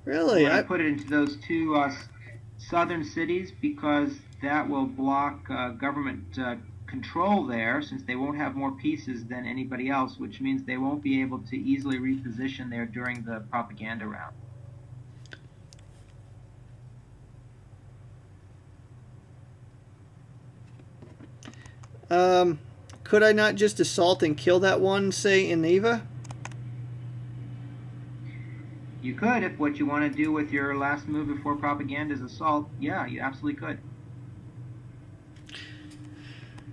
Speaker 2: Really?
Speaker 1: I put it into those 2 southern cities because that will block government control there, since they won't have more pieces than anybody else, which means they won't be able to easily reposition there during the propaganda round.
Speaker 2: Could I not just assault and kill that one, say, in Neva?
Speaker 1: You could, if what you want to do with your last move before propaganda is assault. Yeah, you absolutely could.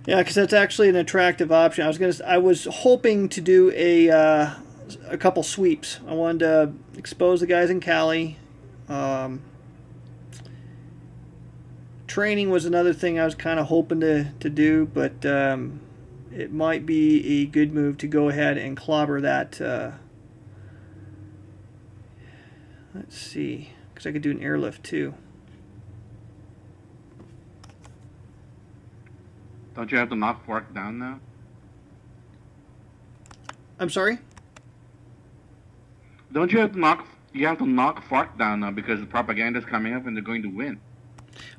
Speaker 2: Yeah, because that's actually an attractive option. I was hoping to do a couple sweeps. I wanted to expose the guys in Cali. Training was another thing I was kind of hoping to do, but it might be a good move to go ahead and clobber that. Let's see, because I could do an airlift too.
Speaker 3: Don't you have to knock Fork down now?
Speaker 2: I'm sorry?
Speaker 3: Don't you have to knock? You have to knock Fork down now because the propaganda's coming up and they're going to win.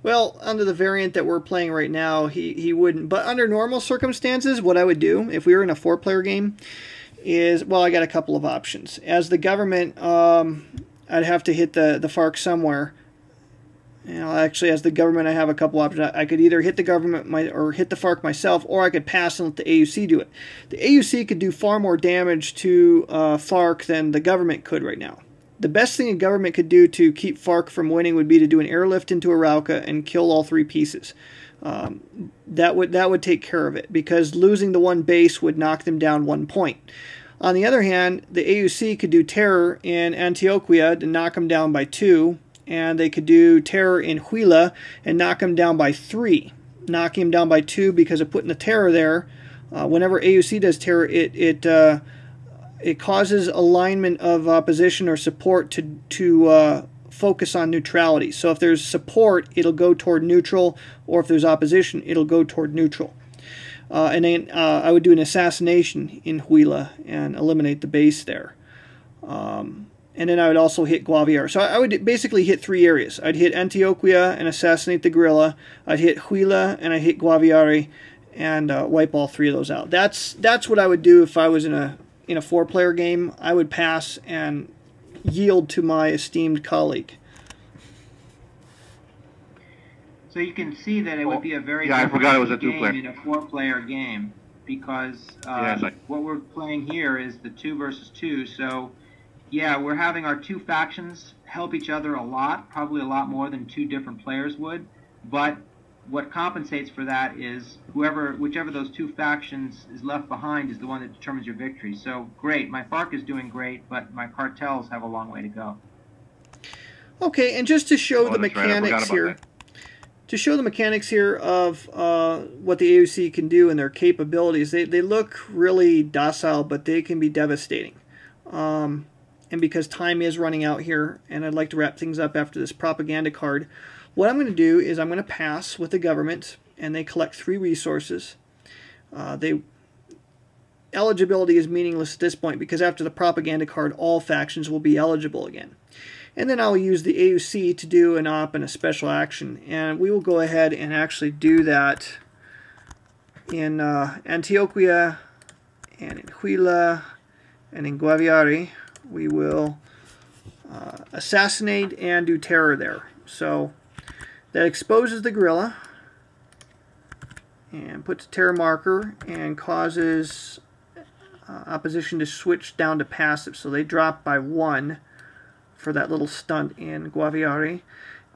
Speaker 2: Well, under the variant that we're playing right now, he wouldn't. But under normal circumstances, what I would do if we were in a 4-player game is, well, I got a couple of options. As the government, I'd have to hit the FARC somewhere. You know, actually, as the government, I have a couple options. I could either hit the government or hit the FARC myself, or I could pass and let the AUC do it. The AUC could do far more damage to FARC than the government could right now. The best thing a government could do to keep FARC from winning would be to do an airlift into Arauca and kill all 3 pieces. That would take care of it, because losing the one base would knock them down 1 point. On the other hand, the AUC could do terror in Antioquia to knock them down by 2, and they could do terror in Huila and knock them down by 3. Knocking them down by 2 because of putting the terror there. Whenever AUC does terror, it causes alignment of opposition or support to focus on neutrality. So if there's support, it'll go toward neutral, or if there's opposition, it'll go toward neutral. And then I would do an assassination in Huila and eliminate the base there. And then I would also hit Guaviare. So I would basically hit 3 areas. I'd hit Antioquia and assassinate the guerrilla. I'd hit Huila and I'd hit Guaviare and wipe all 3 of those out. That's what I would do if I was in a 4-player game. I would pass and yield to my esteemed colleague.
Speaker 1: So you can see that it would be a very
Speaker 3: I forgot it was a
Speaker 1: game
Speaker 3: 2-player.
Speaker 1: in a 4-player game, because what we're playing here is the 2 versus 2. So yeah, we're having our 2 factions help each other a lot, probably a lot more than 2 different players would. But what compensates for that is whichever those 2 factions is left behind is the one that determines your victory. So great, my FARC is doing great, but my cartels have a long way to go.
Speaker 2: Okay, and just to show the
Speaker 3: That's right, I forgot
Speaker 2: mechanics
Speaker 3: about
Speaker 2: here.
Speaker 3: that.
Speaker 2: To show the mechanics here of what the AOC can do and their capabilities, they look really docile, but they can be devastating. And because time is running out here, and I'd like to wrap things up after this propaganda card, what I'm going to do is I'm going to pass with the government, and they collect 3 resources. Eligibility is meaningless at this point, because after the propaganda card, all factions will be eligible again. And then I'll use the AUC to do an op and a special action. And we will go ahead and actually do that in Antioquia and in Huila and in Guaviare. We will assassinate and do terror there. So that exposes the guerrilla and puts a terror marker and causes opposition to switch down to passive. So they drop by 1 for that little stunt in Guaviare.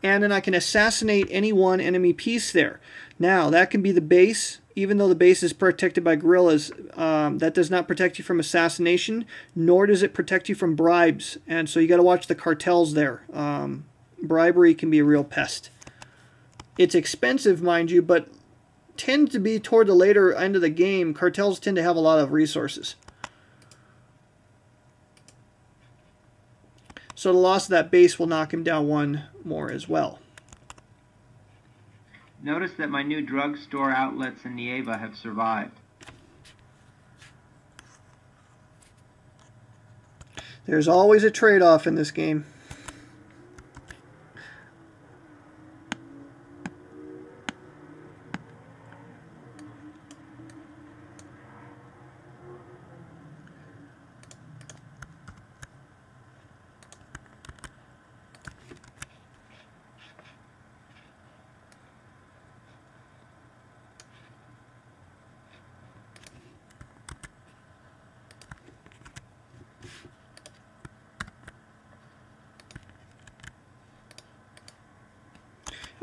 Speaker 2: And then I can assassinate any 1 enemy piece there. Now, that can be the base. Even though the base is protected by guerrillas, that does not protect you from assassination, nor does it protect you from bribes. And so you got to watch the cartels there. Bribery can be a real pest. It's expensive, mind you, but tends to be toward the later end of the game. Cartels tend to have a lot of resources. So the loss of that base will knock him down 1 more as well.
Speaker 1: Notice that my new drugstore outlets in Nieva have survived.
Speaker 2: There's always a trade-off in this game.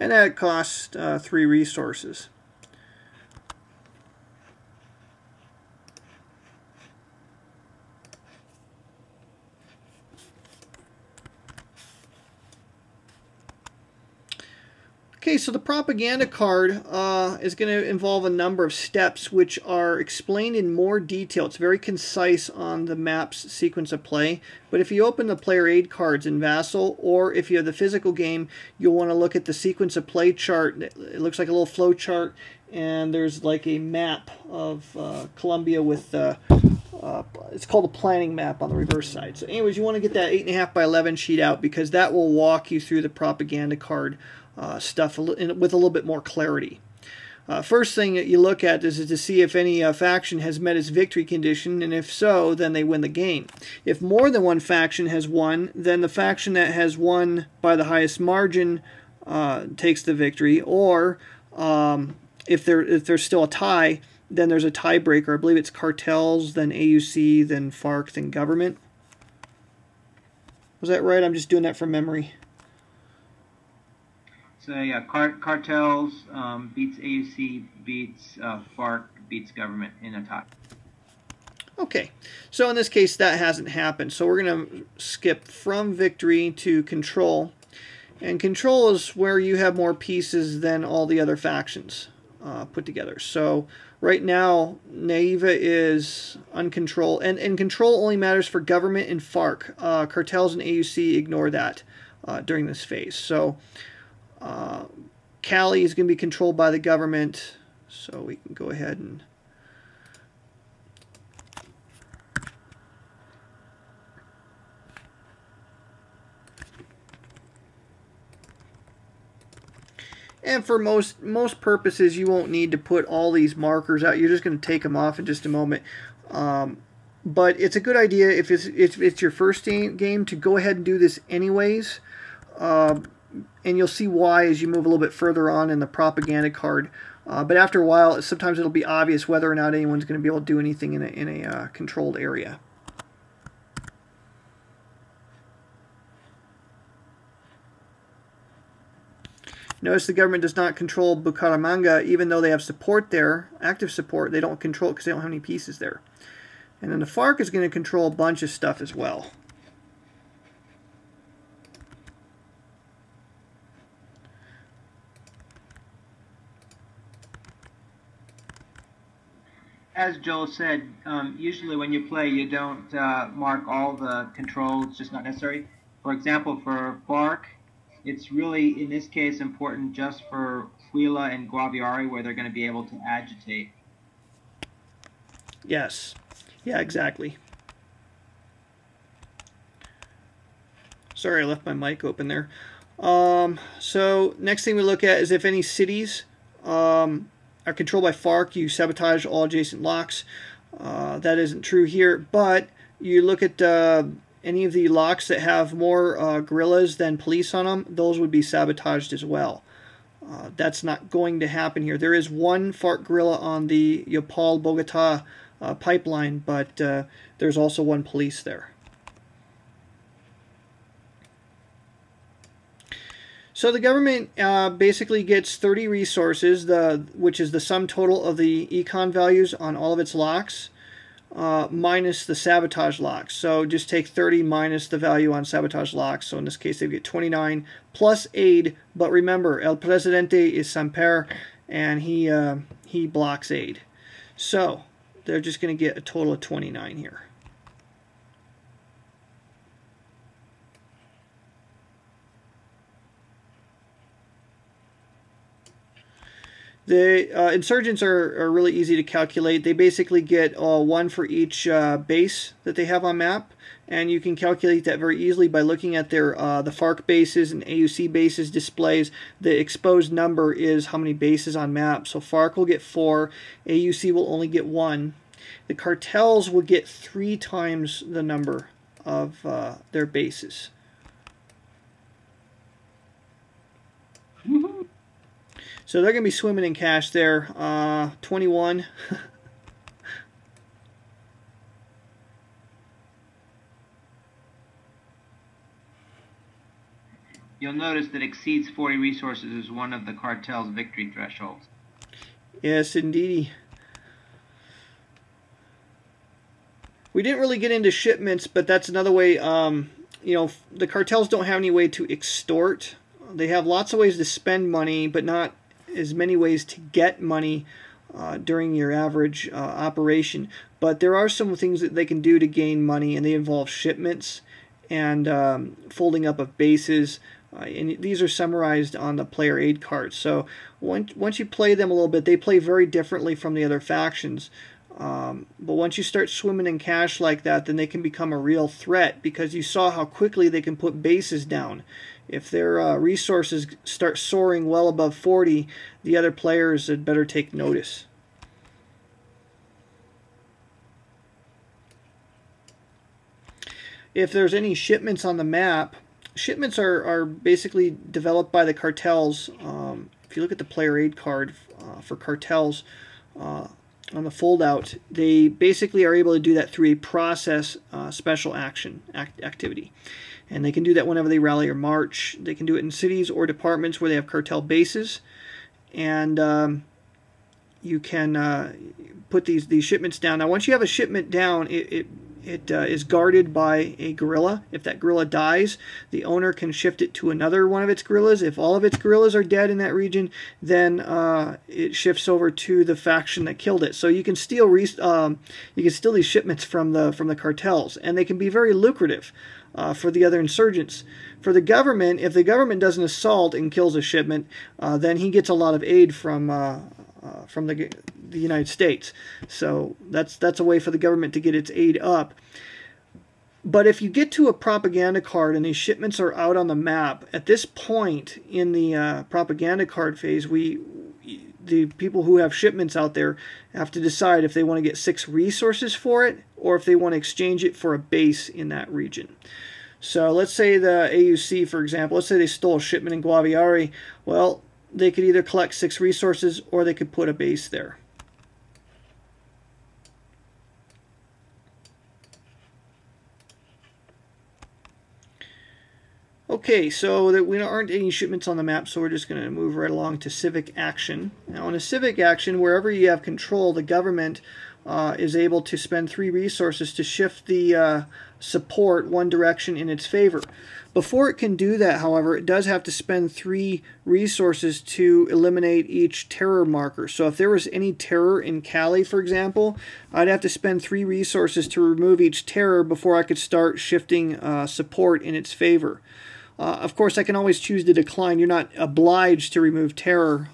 Speaker 2: And that costs 3 resources. Okay, so the propaganda card is going to involve a number of steps which are explained in more detail. It's very concise on the map's sequence of play. But if you open the player aid cards in Vassal, or if you have the physical game, you'll want to look at the sequence of play chart. It looks like a little flow chart, and there's like a map of Colombia with it's called a planning map on the reverse side. So anyways, you want to get that 8.5 by 11 sheet out, because that will walk you through the propaganda card stuff with a little bit more clarity. First thing that you look at is to see if any faction has met its victory condition, and if so, then they win the game. If more than one faction has won, then the faction that has won by the highest margin takes the victory, or if there's still a tie, then there's a tiebreaker. I believe it's cartels, then AUC, then FARC, then government. Was that right? I'm just doing that from memory.
Speaker 1: So yeah, cartels beats AUC, beats FARC, beats government in a tie.
Speaker 2: Okay, so in this case that hasn't happened. So we're going to skip from victory to control. And control is where you have more pieces than all the other factions put together. So right now, Naiva is uncontrolled. And control only matters for government and FARC. Cartels and AUC ignore that during this phase. So Cali is going to be controlled by the government. So we can go ahead and And for most purposes, you won't need to put all these markers out. You're just going to take them off in just a moment. But it's a good idea if it's your first game to go ahead and do this anyways. And you'll see why as you move a little bit further on in the propaganda card. But after a while, sometimes it'll be obvious whether or not anyone's going to be able to do anything in a controlled area. Notice the government does not control Bucaramanga, even though they have support there, active support. They don't control it because they don't have any pieces there. And then the FARC is going to control a bunch of stuff as well.
Speaker 1: As Joel said, usually when you play, you don't mark all the control. It's just not necessary. For example, for FARC, it's really, in this case, important just for Huila and Guaviare, where they're going to be able to agitate.
Speaker 2: Yes. Yeah, exactly. Sorry, I left my mic open there. So next thing we look at is if any cities are controlled by FARC, you sabotage all adjacent locks. That isn't true here, but you look at any of the locks that have more guerrillas than police on them, those would be sabotaged as well. That's not going to happen here. There is one FARC guerrilla on the Yopal-Bogota pipeline, but there's also one police there. So the government basically gets 30 resources, which is the sum total of the econ values on all of its locks, minus the sabotage locks. So just take 30 minus the value on sabotage locks. So in this case, they get 29 plus aid. But remember, El Presidente is Samper, and he blocks aid. So they're just going to get a total of 29 here. The insurgents are really easy to calculate. They basically get one for each base that they have on map, and you can calculate that very easily by looking at their the FARC bases and AUC bases displays. The exposed number is how many bases on map. So FARC will get 4, AUC will only get 1. The cartels will get 3 times the number of their bases. So they're going to be swimming in cash there. 21.
Speaker 1: You'll notice that exceeds 40 resources is one of the cartel's victory thresholds.
Speaker 2: Yes, indeed. We didn't really get into shipments, but that's another way. You know, the cartels don't have any way to extort. They have lots of ways to spend money, but not as many ways to get money during your average operation. But there are some things that they can do to gain money, and they involve shipments and folding up of bases. And these are summarized on the player aid cards. So once you play them a little bit, they play very differently from the other factions. But once you start swimming in cash like that, then they can become a real threat, because you saw how quickly they can put bases down. If their resources start soaring well above 40, the other players had better take notice. If there's any shipments on the map, shipments are basically developed by the cartels. If you look at the player aid card for cartels on the foldout, they basically are able to do that through a process special action activity. And they can do that whenever they rally or march. They can do it in cities or departments where they have cartel bases. And you can put these shipments down. Now, once you have a shipment down, it is guarded by a guerrilla. If that guerrilla dies, the owner can shift it to another one of its guerrillas. If all of its guerrillas are dead in that region, then it shifts over to the faction that killed it. So you can steal these shipments from the cartels, and they can be very lucrative for the other insurgents. For the government, if the government does an assault and kills a shipment, then he gets a lot of aid from the United States. So that's a way for the government to get its aid up. But if you get to a propaganda card and these shipments are out on the map, at this point in the propaganda card phase, the people who have shipments out there have to decide if they want to get 6 resources for it or if they want to exchange it for a base in that region. So let's say the AUC, for example, let's say they stole a shipment in Guaviare. Well, they could either collect 6 resources or they could put a base there. Okay, so there aren't any shipments on the map, so we're just going to move right along to civic action. Now, in a civic action, wherever you have control, the government is able to spend 3 resources to shift the support one direction in its favor. Before it can do that, however, it does have to spend 3 resources to eliminate each terror marker. So if there was any terror in Cali, for example, I'd have to spend 3 resources to remove each terror before I could start shifting support in its favor. Of course, I can always choose to decline. You're not obliged to remove terror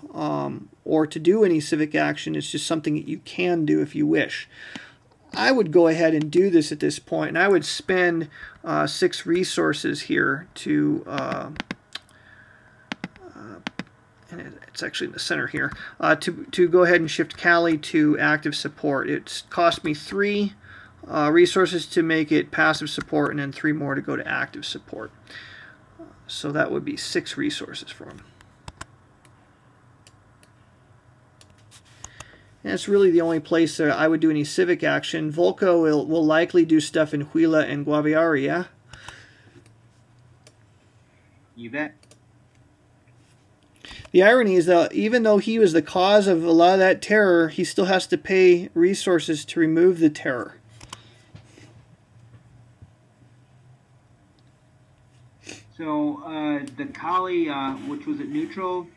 Speaker 2: or to do any civic action. It's just something that you can do if you wish. I would go ahead and do this at this point, and I would spend 6 resources here to, and it's actually in the center here, to go ahead and shift Cali to active support. It's cost me 3 resources to make it passive support, and then 3 more to go to active support. So that would be 6 resources for him. And that's really the only place that I would do any civic action. Volko will likely do stuff in Huila and Guaviare, yeah?
Speaker 1: You bet.
Speaker 2: The irony is that even though he was the cause of a lot of that terror, he still has to pay resources to remove the terror.
Speaker 1: So the Cali, which was at neutral,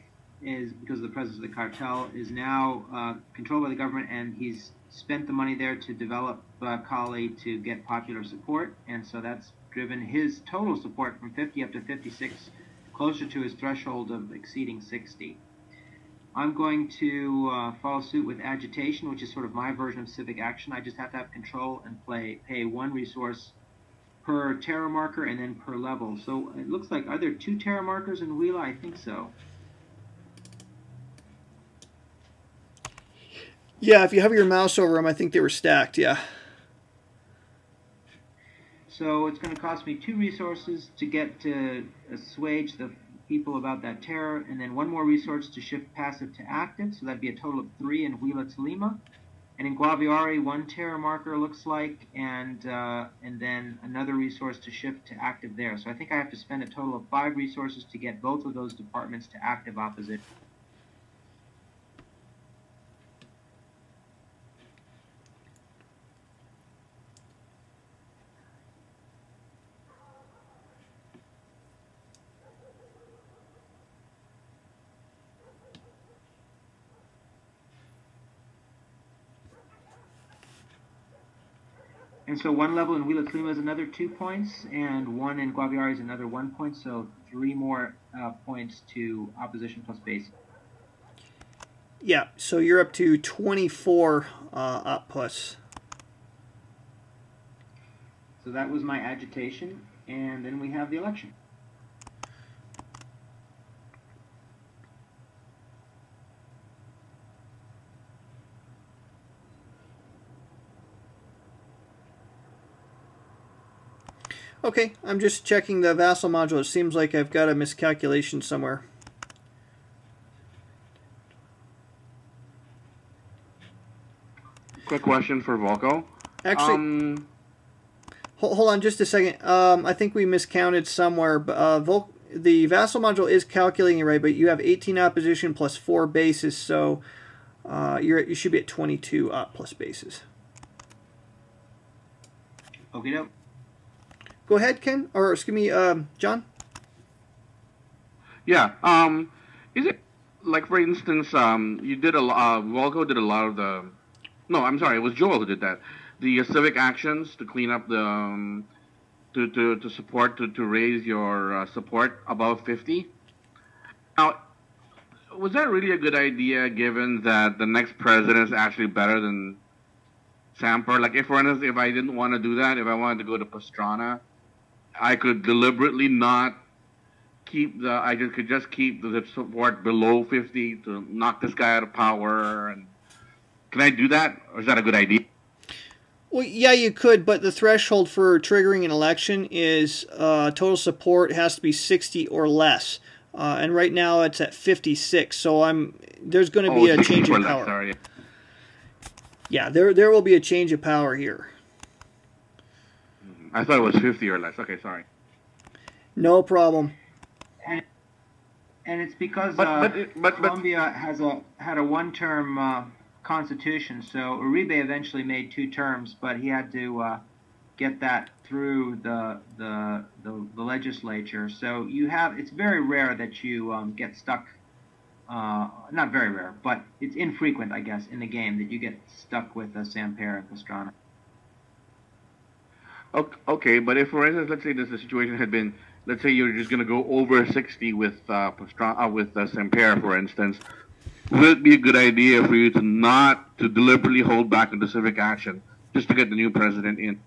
Speaker 1: is because of the presence of the cartel, is now controlled by the government, and he's spent the money there to develop Cali to get popular support, and so that's driven his total support from 50 up to 56, closer to his threshold of exceeding 60. I'm going to follow suit with agitation, which is sort of my version of civic action. I just have to have control and pay 1 resource per terror marker and then per level. So it looks like, are there 2 terror markers in Huila? I think so.
Speaker 2: Yeah, if you hover your mouse over them, I think they were stacked, yeah.
Speaker 1: So it's going to cost me 2 resources to get to assuage the people about that terror, and then 1 more resource to shift passive to active, so that'd be a total of 3 in Huila to Lima. And in Guaviare, 1 terror marker looks like, and then another resource to shift to active there. So I think I have to spend a total of 5 resources to get both of those departments to active opposition. And so 1 level in Huila Tlima is another 2 points, and 1 in Guaviare is another 1 point, so 3 more points to opposition plus base.
Speaker 2: Yeah, so you're up to 24 up plus.
Speaker 1: So that was my agitation, and then we have the election.
Speaker 2: Okay, I'm just checking the vassal module. It seems like I've got a miscalculation somewhere.
Speaker 3: Quick question for Volko.
Speaker 2: Actually, hold on just a second. I think we miscounted somewhere. The vassal module is calculating it right, but you have 18 opposition plus 4 bases, so you should be at 22 op plus bases.
Speaker 1: Okay, no.
Speaker 2: Go ahead, Ken, or excuse me, John.
Speaker 3: Yeah. Is it like, for instance, you did Volko did a lot of the. No, I'm sorry. It was Joel who did that. The civic actions to clean up the to support to raise your support above 50. Now, was that really a good idea, given that the next president is actually better than Samper. Like, if for instance, if I didn't want to do that, if I wanted to go to Pastrana, I could deliberately not keep the. Could just keep the support below 50 to knock this guy out of power. And can I do that, or is that a good idea?
Speaker 2: Well, yeah, you could, but the threshold for triggering an election is total support has to be 60 or less. And right now it's at 56, so there's going to be a change of power.
Speaker 3: Sorry.
Speaker 2: Yeah, there will be a change of power here.
Speaker 3: I thought it was 50 or less. Okay, sorry.
Speaker 2: No problem.
Speaker 1: And it's because
Speaker 3: but
Speaker 1: Colombia had a one-term constitution, so Uribe eventually made 2 terms, but he had to get that through the legislature. So it's very rare that you get stuck. Not very rare, but it's infrequent, I guess, in the game that you get stuck with Samper and Pastrana.
Speaker 3: Okay, but if, for instance, let's say the situation had been, let's say you're just going to go over 60 with Samper, for instance, would it be a good idea for you to deliberately hold back on the civic action just to get the new president in?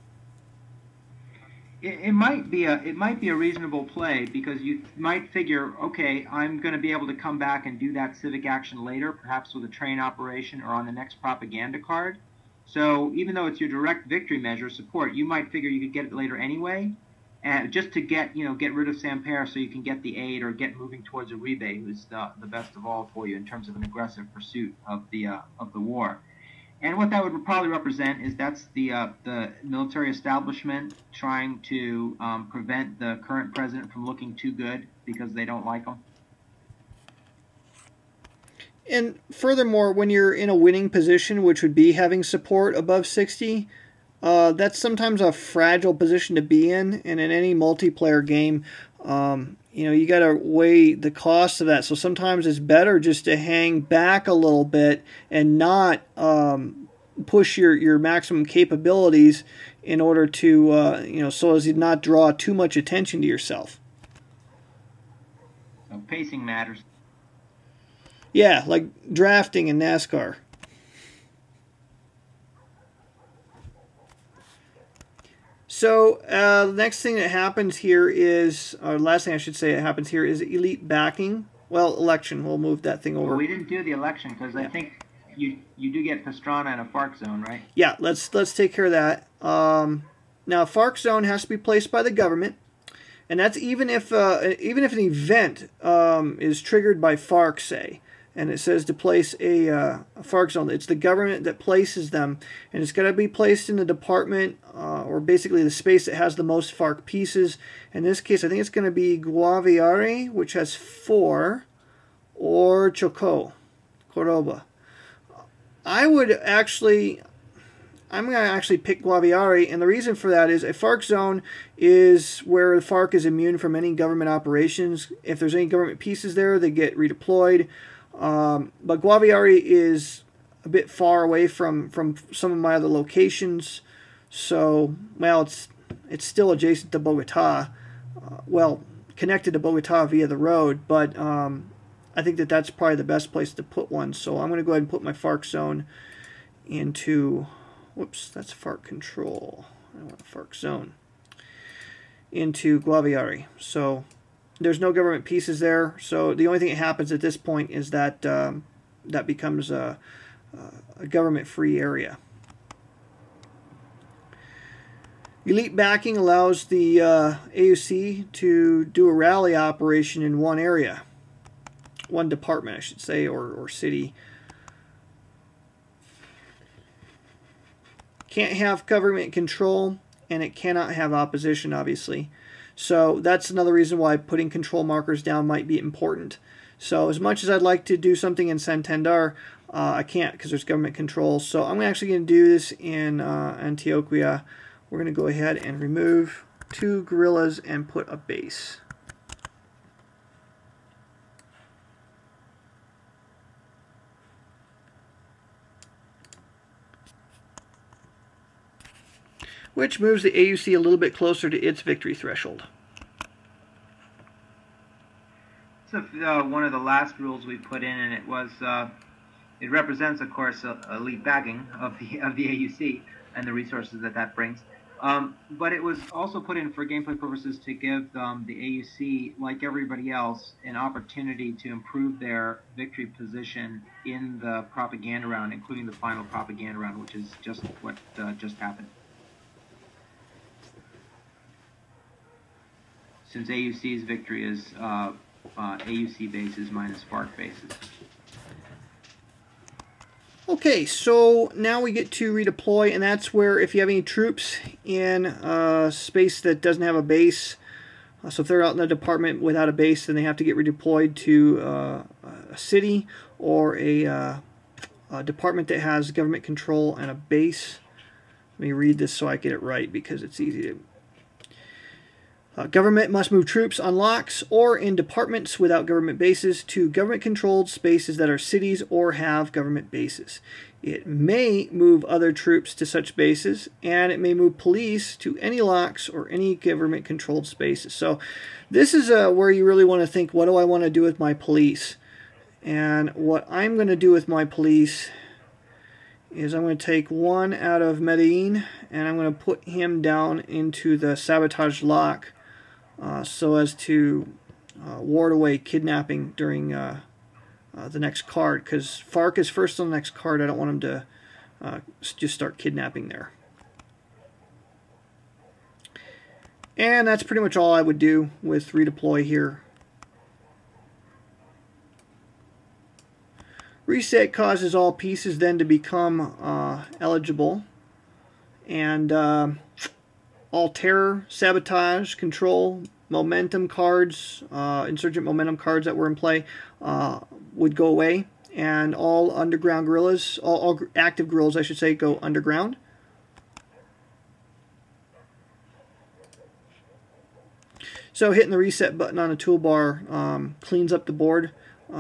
Speaker 1: It might be a reasonable play, because you might figure, okay, I'm going to be able to come back and do that civic action later, perhaps with a train operation or on the next propaganda card. So even though it's your direct victory measure support, you might figure you could get it later anyway, and just to get rid of Samper so you can get the aid or get moving towards Uribe, who's the best of all for you in terms of an aggressive pursuit of the war. And what that would probably represent is that's the military establishment trying to prevent the current president from looking too good because they don't like him.
Speaker 2: And furthermore, when you're in a winning position, which would be having support above 60, that's sometimes a fragile position to be in. And in any multiplayer game, you got to weigh the cost of that. So sometimes it's better just to hang back a little bit and not push your maximum capabilities in order to, so as to not draw too much attention to yourself.
Speaker 1: So pacing matters.
Speaker 2: Yeah, like drafting in NASCAR. So the next thing that happens here is, or last thing I should say that happens here is elite backing. Well, election. We'll move that thing over.
Speaker 1: Well, we didn't do the election because I think you do get Pastrana in a FARC zone, right?
Speaker 2: Yeah, let's take care of that. Now, a FARC zone has to be placed by the government, and that's even if an event is triggered by FARC, say. And it says to place a FARC zone. It's the government that places them, and it's got to be placed in the department or basically the space that has the most FARC pieces. In this case, I think it's going to be Guaviare, which has 4, or Chocó, Córdoba. I'm going to actually pick Guaviare, and the reason for that is a FARC zone is where the FARC is immune from any government operations. If there's any government pieces there, they get redeployed. But Guaviare is a bit far away from some of my other locations, so, well, it's still adjacent to Bogota, connected to Bogota via the road, but I think that's probably the best place to put one, so I'm going to go ahead and put my FARC zone into, whoops, that's FARC control, I want a FARC zone, into Guaviare. So there's no government pieces there, so the only thing that happens at this point is that that becomes a government-free area. Elite backing allows the AUC to do a rally operation in one area, one department, I should say, or city. Can't have government control, and it cannot have opposition, obviously. So that's another reason why putting control markers down might be important. So as much as I'd like to do something in Santander, I can't because there's government control. So I'm actually going to do this in Antioquia. We're going to go ahead and remove 2 guerrillas and put a base. Which moves the AUC a little bit closer to its victory threshold.
Speaker 1: So one of the last rules we put in, and it was it represents, of course, elite backing of the AUC. and the resources that that brings. But it was also put in for gameplay purposes to give the AUC, like everybody else, an opportunity to improve their victory position in the propaganda round, including the final propaganda round, which is just what just happened. Since AUC's victory is AUC bases minus FARC bases.
Speaker 2: Okay, so now we get to redeploy, and that's where if you have any troops in a space that doesn't have a base, so if they're out in a department without a base, then they have to get redeployed to a city or a department that has government control and a base. Let me read this so I get it right because it's easy to... government must move troops on locks or in departments without government bases to government-controlled spaces that are cities or have government bases. It may move other troops to such bases, and it may move police to any locks or any government-controlled spaces. So this is where you really want to think, what do I want to do with my police? And what I'm going to do with my police is I'm going to take one out of Medellin, and I'm going to put him down into the sabotage lock, so as to ward away kidnapping during the next card, because FARC is first on the next card. I don't want him to just start kidnapping there. And that's pretty much all I would do with redeploy here. Reset causes all pieces then to become eligible, and all terror, sabotage, control, momentum cards, insurgent momentum cards that were in play would go away, and all underground guerrillas, all active guerrillas I should say, go underground. So hitting the reset button on a toolbar cleans up the board.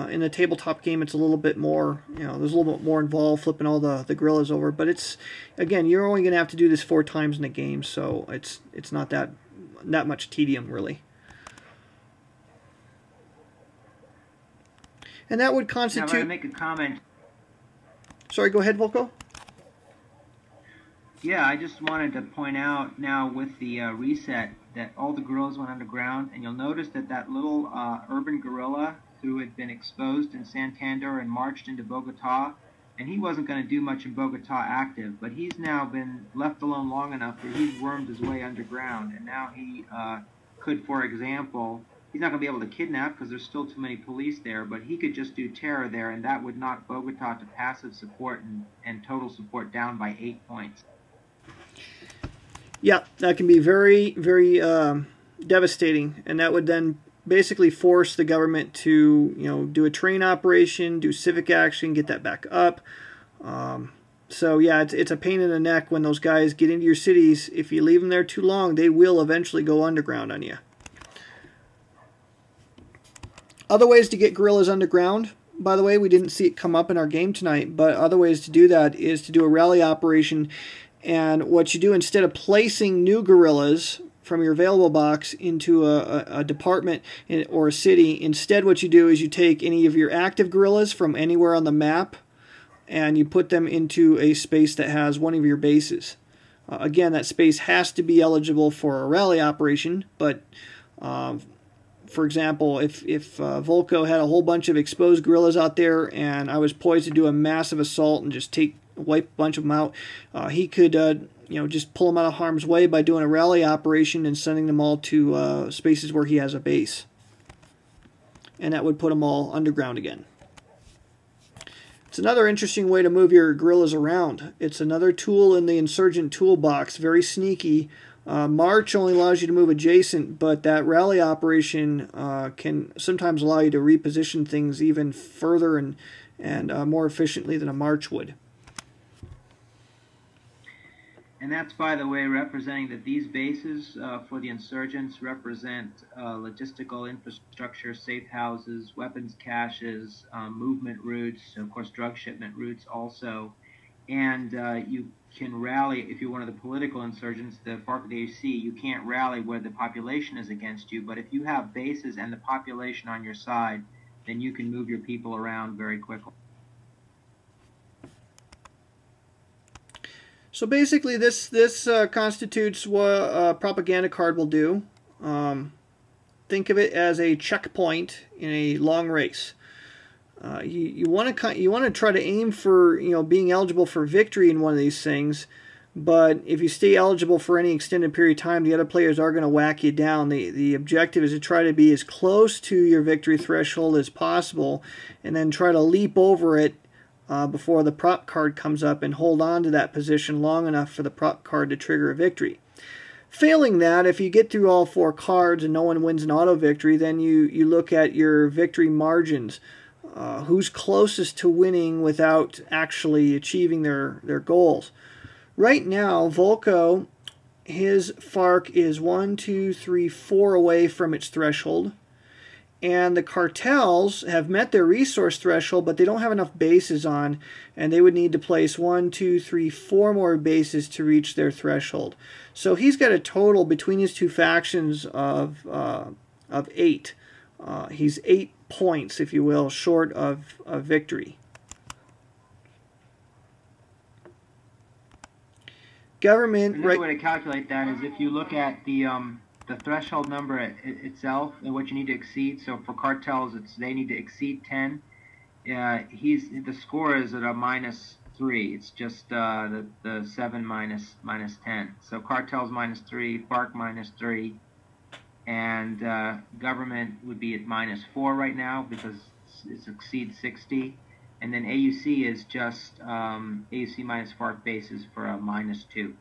Speaker 2: In a tabletop game, it's a little bit more, there's a little bit more involved, flipping all the guerrillas over. But it's, again, you're only going to have to do this 4 times in a game, so it's not that much tedium, really. And that would constitute...
Speaker 1: Now, if I make a comment...
Speaker 2: Sorry, go ahead, Volko.
Speaker 1: Yeah, I just wanted to point out now with the reset that all the guerrillas went underground, and you'll notice that that little urban guerrilla who had been exposed in Santander and marched into Bogota, and he wasn't going to do much in Bogota active, but he's now been left alone long enough that he's wormed his way underground, and now he could, for example, he's not going to be able to kidnap because there's still too many police there, but he could just do terror there, and that would knock Bogota to passive support and total support down by 8 points.
Speaker 2: Yeah, that can be very, very devastating, and that would then basically force the government to, do a train operation, do civic action, get that back up. So yeah, it's a pain in the neck when those guys get into your cities. If you leave them there too long, they will eventually go underground on you. Other ways to get guerrillas underground, by the way, we didn't see it come up in our game tonight, but other ways to do that is to do a rally operation. And what you do, instead of placing new guerrillas from your available box into a department or a city, instead what you do is you take any of your active guerrillas from anywhere on the map and you put them into a space that has one of your bases. Again, that space has to be eligible for a rally operation, but for example, if Volko had a whole bunch of exposed guerrillas out there and I was poised to do a massive assault and just wipe a bunch of them out, he could just pull them out of harm's way by doing a rally operation and sending them all to spaces where he has a base. And that would put them all underground again. It's another interesting way to move your guerrillas around. It's another tool in the insurgent toolbox, very sneaky. March only allows you to move adjacent, but that rally operation can sometimes allow you to reposition things even further and more efficiently than a march would.
Speaker 1: And that's, by the way, representing that these bases for the insurgents represent logistical infrastructure, safe houses, weapons caches, movement routes, of course, drug shipment routes also. And you can rally, if you're one of the political insurgents, the FARC the AUC, you can't rally where the population is against you. But if you have bases and the population on your side, then you can move your people around very quickly.
Speaker 2: So basically, this constitutes what a propaganda card will do. Think of it as a checkpoint in a long race. You want to try to aim for being eligible for victory in one of these things, but if you stay eligible for any extended period of time, the other players are going to whack you down. The objective is to try to be as close to your victory threshold as possible, and then try to leap over it before the prop card comes up and hold on to that position long enough for the prop card to trigger a victory. Failing that, if you get through all 4 cards and no one wins an auto victory, then you look at your victory margins. Who's closest to winning without actually achieving their goals. Right now, Volko, his FARC is 1, 2, 3, 4 away from its threshold. And the cartels have met their resource threshold, but they don't have enough bases on, and they would need to place 1, 2, 3, 4 more bases to reach their threshold. So he's got a total between his two factions of 8. He's 8 points, if you will, short of victory. Government.
Speaker 1: Another way to calculate that is if you look at the threshold number itself and what you need to exceed. So for cartels, they need to exceed 10. The score is at a -3. It's just the 7 minus 10. So cartels -3, FARC -3, and government would be at -4 right now because it exceeds 60. And then AUC is just AUC minus FARC bases for a -2.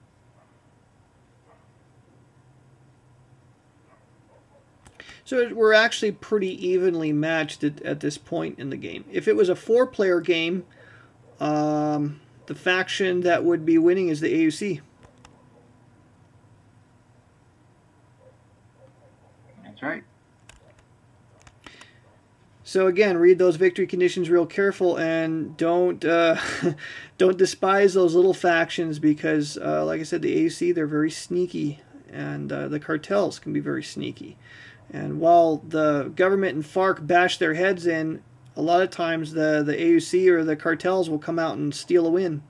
Speaker 2: So we're actually pretty evenly matched at this point in the game. If it was a 4-player game, the faction that would be winning is the AUC.
Speaker 1: That's right.
Speaker 2: So again, read those victory conditions real careful, and don't don't despise those little factions because, like I said, the AUC, they're very sneaky, and the cartels can be very sneaky. And while the government and FARC bash their heads in, a lot of times the AUC or the cartels will come out and steal a win.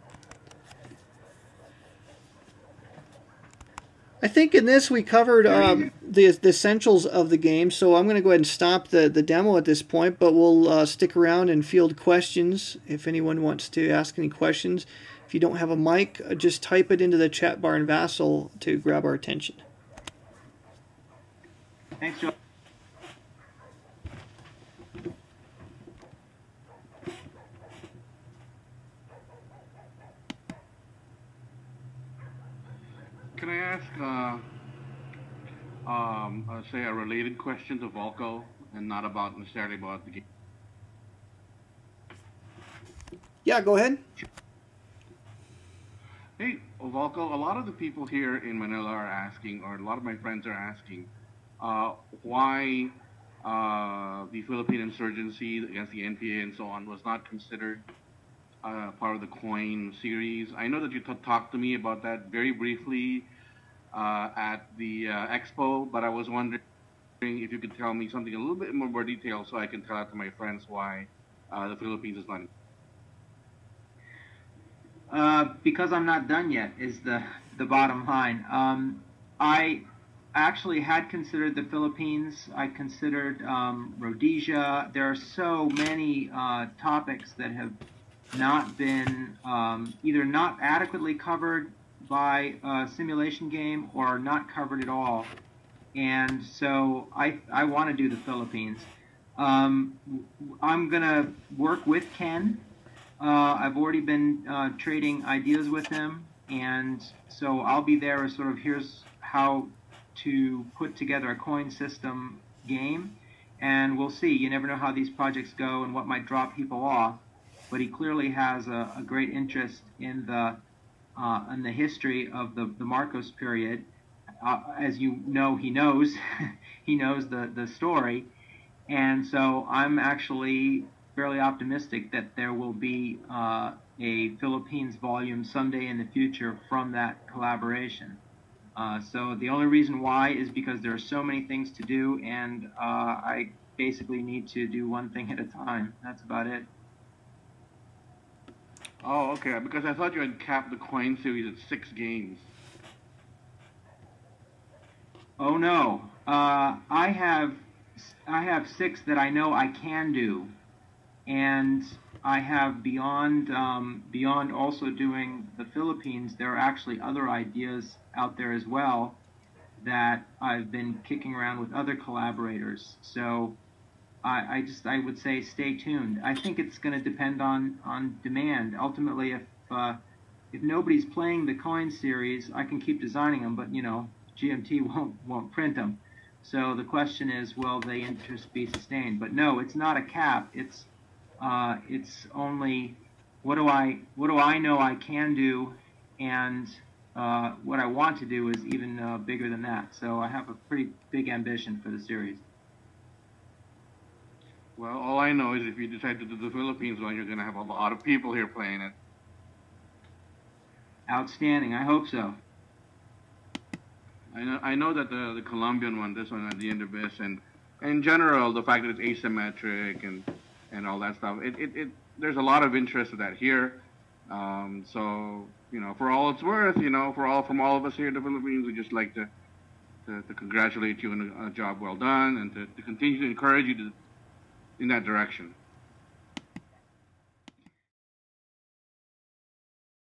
Speaker 2: I think in this we covered the essentials of the game, so I'm going to go ahead and stop the demo at this point, but we'll stick around and field questions if anyone wants to ask any questions. If you don't have a mic, just type it into the chat bar in Vassal to grab our attention.
Speaker 1: Thanks, Joe.
Speaker 3: Can I ask, say, a related question to Volko, and not necessarily about the game?
Speaker 2: Yeah, go ahead.
Speaker 3: Hey, Volko, a lot of the people here in Manila are asking, or a lot of my friends are asking, why the Philippine insurgency against the NPA and so on was not considered part of the coin series. I know that you talked to me about that very briefly at the expo, but I was wondering if you could tell me something a little bit more detail so I can tell out to my friends why the Philippines is not.
Speaker 1: Because I'm not done yet is the bottom line. I actually had considered the Philippines. I considered Rhodesia. There are so many topics that have not been either not adequately covered by a simulation game or not covered at all. And so I want to do the Philippines. I'm going to work with Ken. I've already been trading ideas with him, and so I'll be there as sort of here's how to put together a coin system game, and we'll see. You never know how these projects go and what might drop people off, but he clearly has a great interest in the history of the Marcos period. As you know, he knows he knows the story, and so I'm actually fairly optimistic that there will be a Philippines volume someday in the future from that collaboration. So the only reason why is because there are so many things to do, and I basically need to do one thing at a time. That's about it.
Speaker 3: Oh, okay. Because I thought you had capped the coin series at 6 games.
Speaker 1: Oh no, I have 6 that I know I can do, and I have beyond also doing the Philippines. There are actually other ideas out there as well that I've been kicking around with other collaborators. So I would say stay tuned. I think it's going to depend on demand. Ultimately, if nobody's playing the coin series, I can keep designing them, but GMT won't print them. So the question is, will the interest be sustained? But no, it's not a cap. It's only what do I know I can do, and what I want to do is even bigger than that. So I have a pretty big ambition for the series.
Speaker 3: Well, all I know is if you decide to do the Philippines one, you're going to have a lot of people here playing it.
Speaker 1: Outstanding. I hope so.
Speaker 3: I know that the Colombian one, this one, Andean Abyss, and in general, the fact that it's asymmetric and all that stuff, there's a lot of interest in that here. So, for all it's worth, from all of us here in the Philippines, we just like to congratulate you on a job well done and to continue to encourage you in that direction.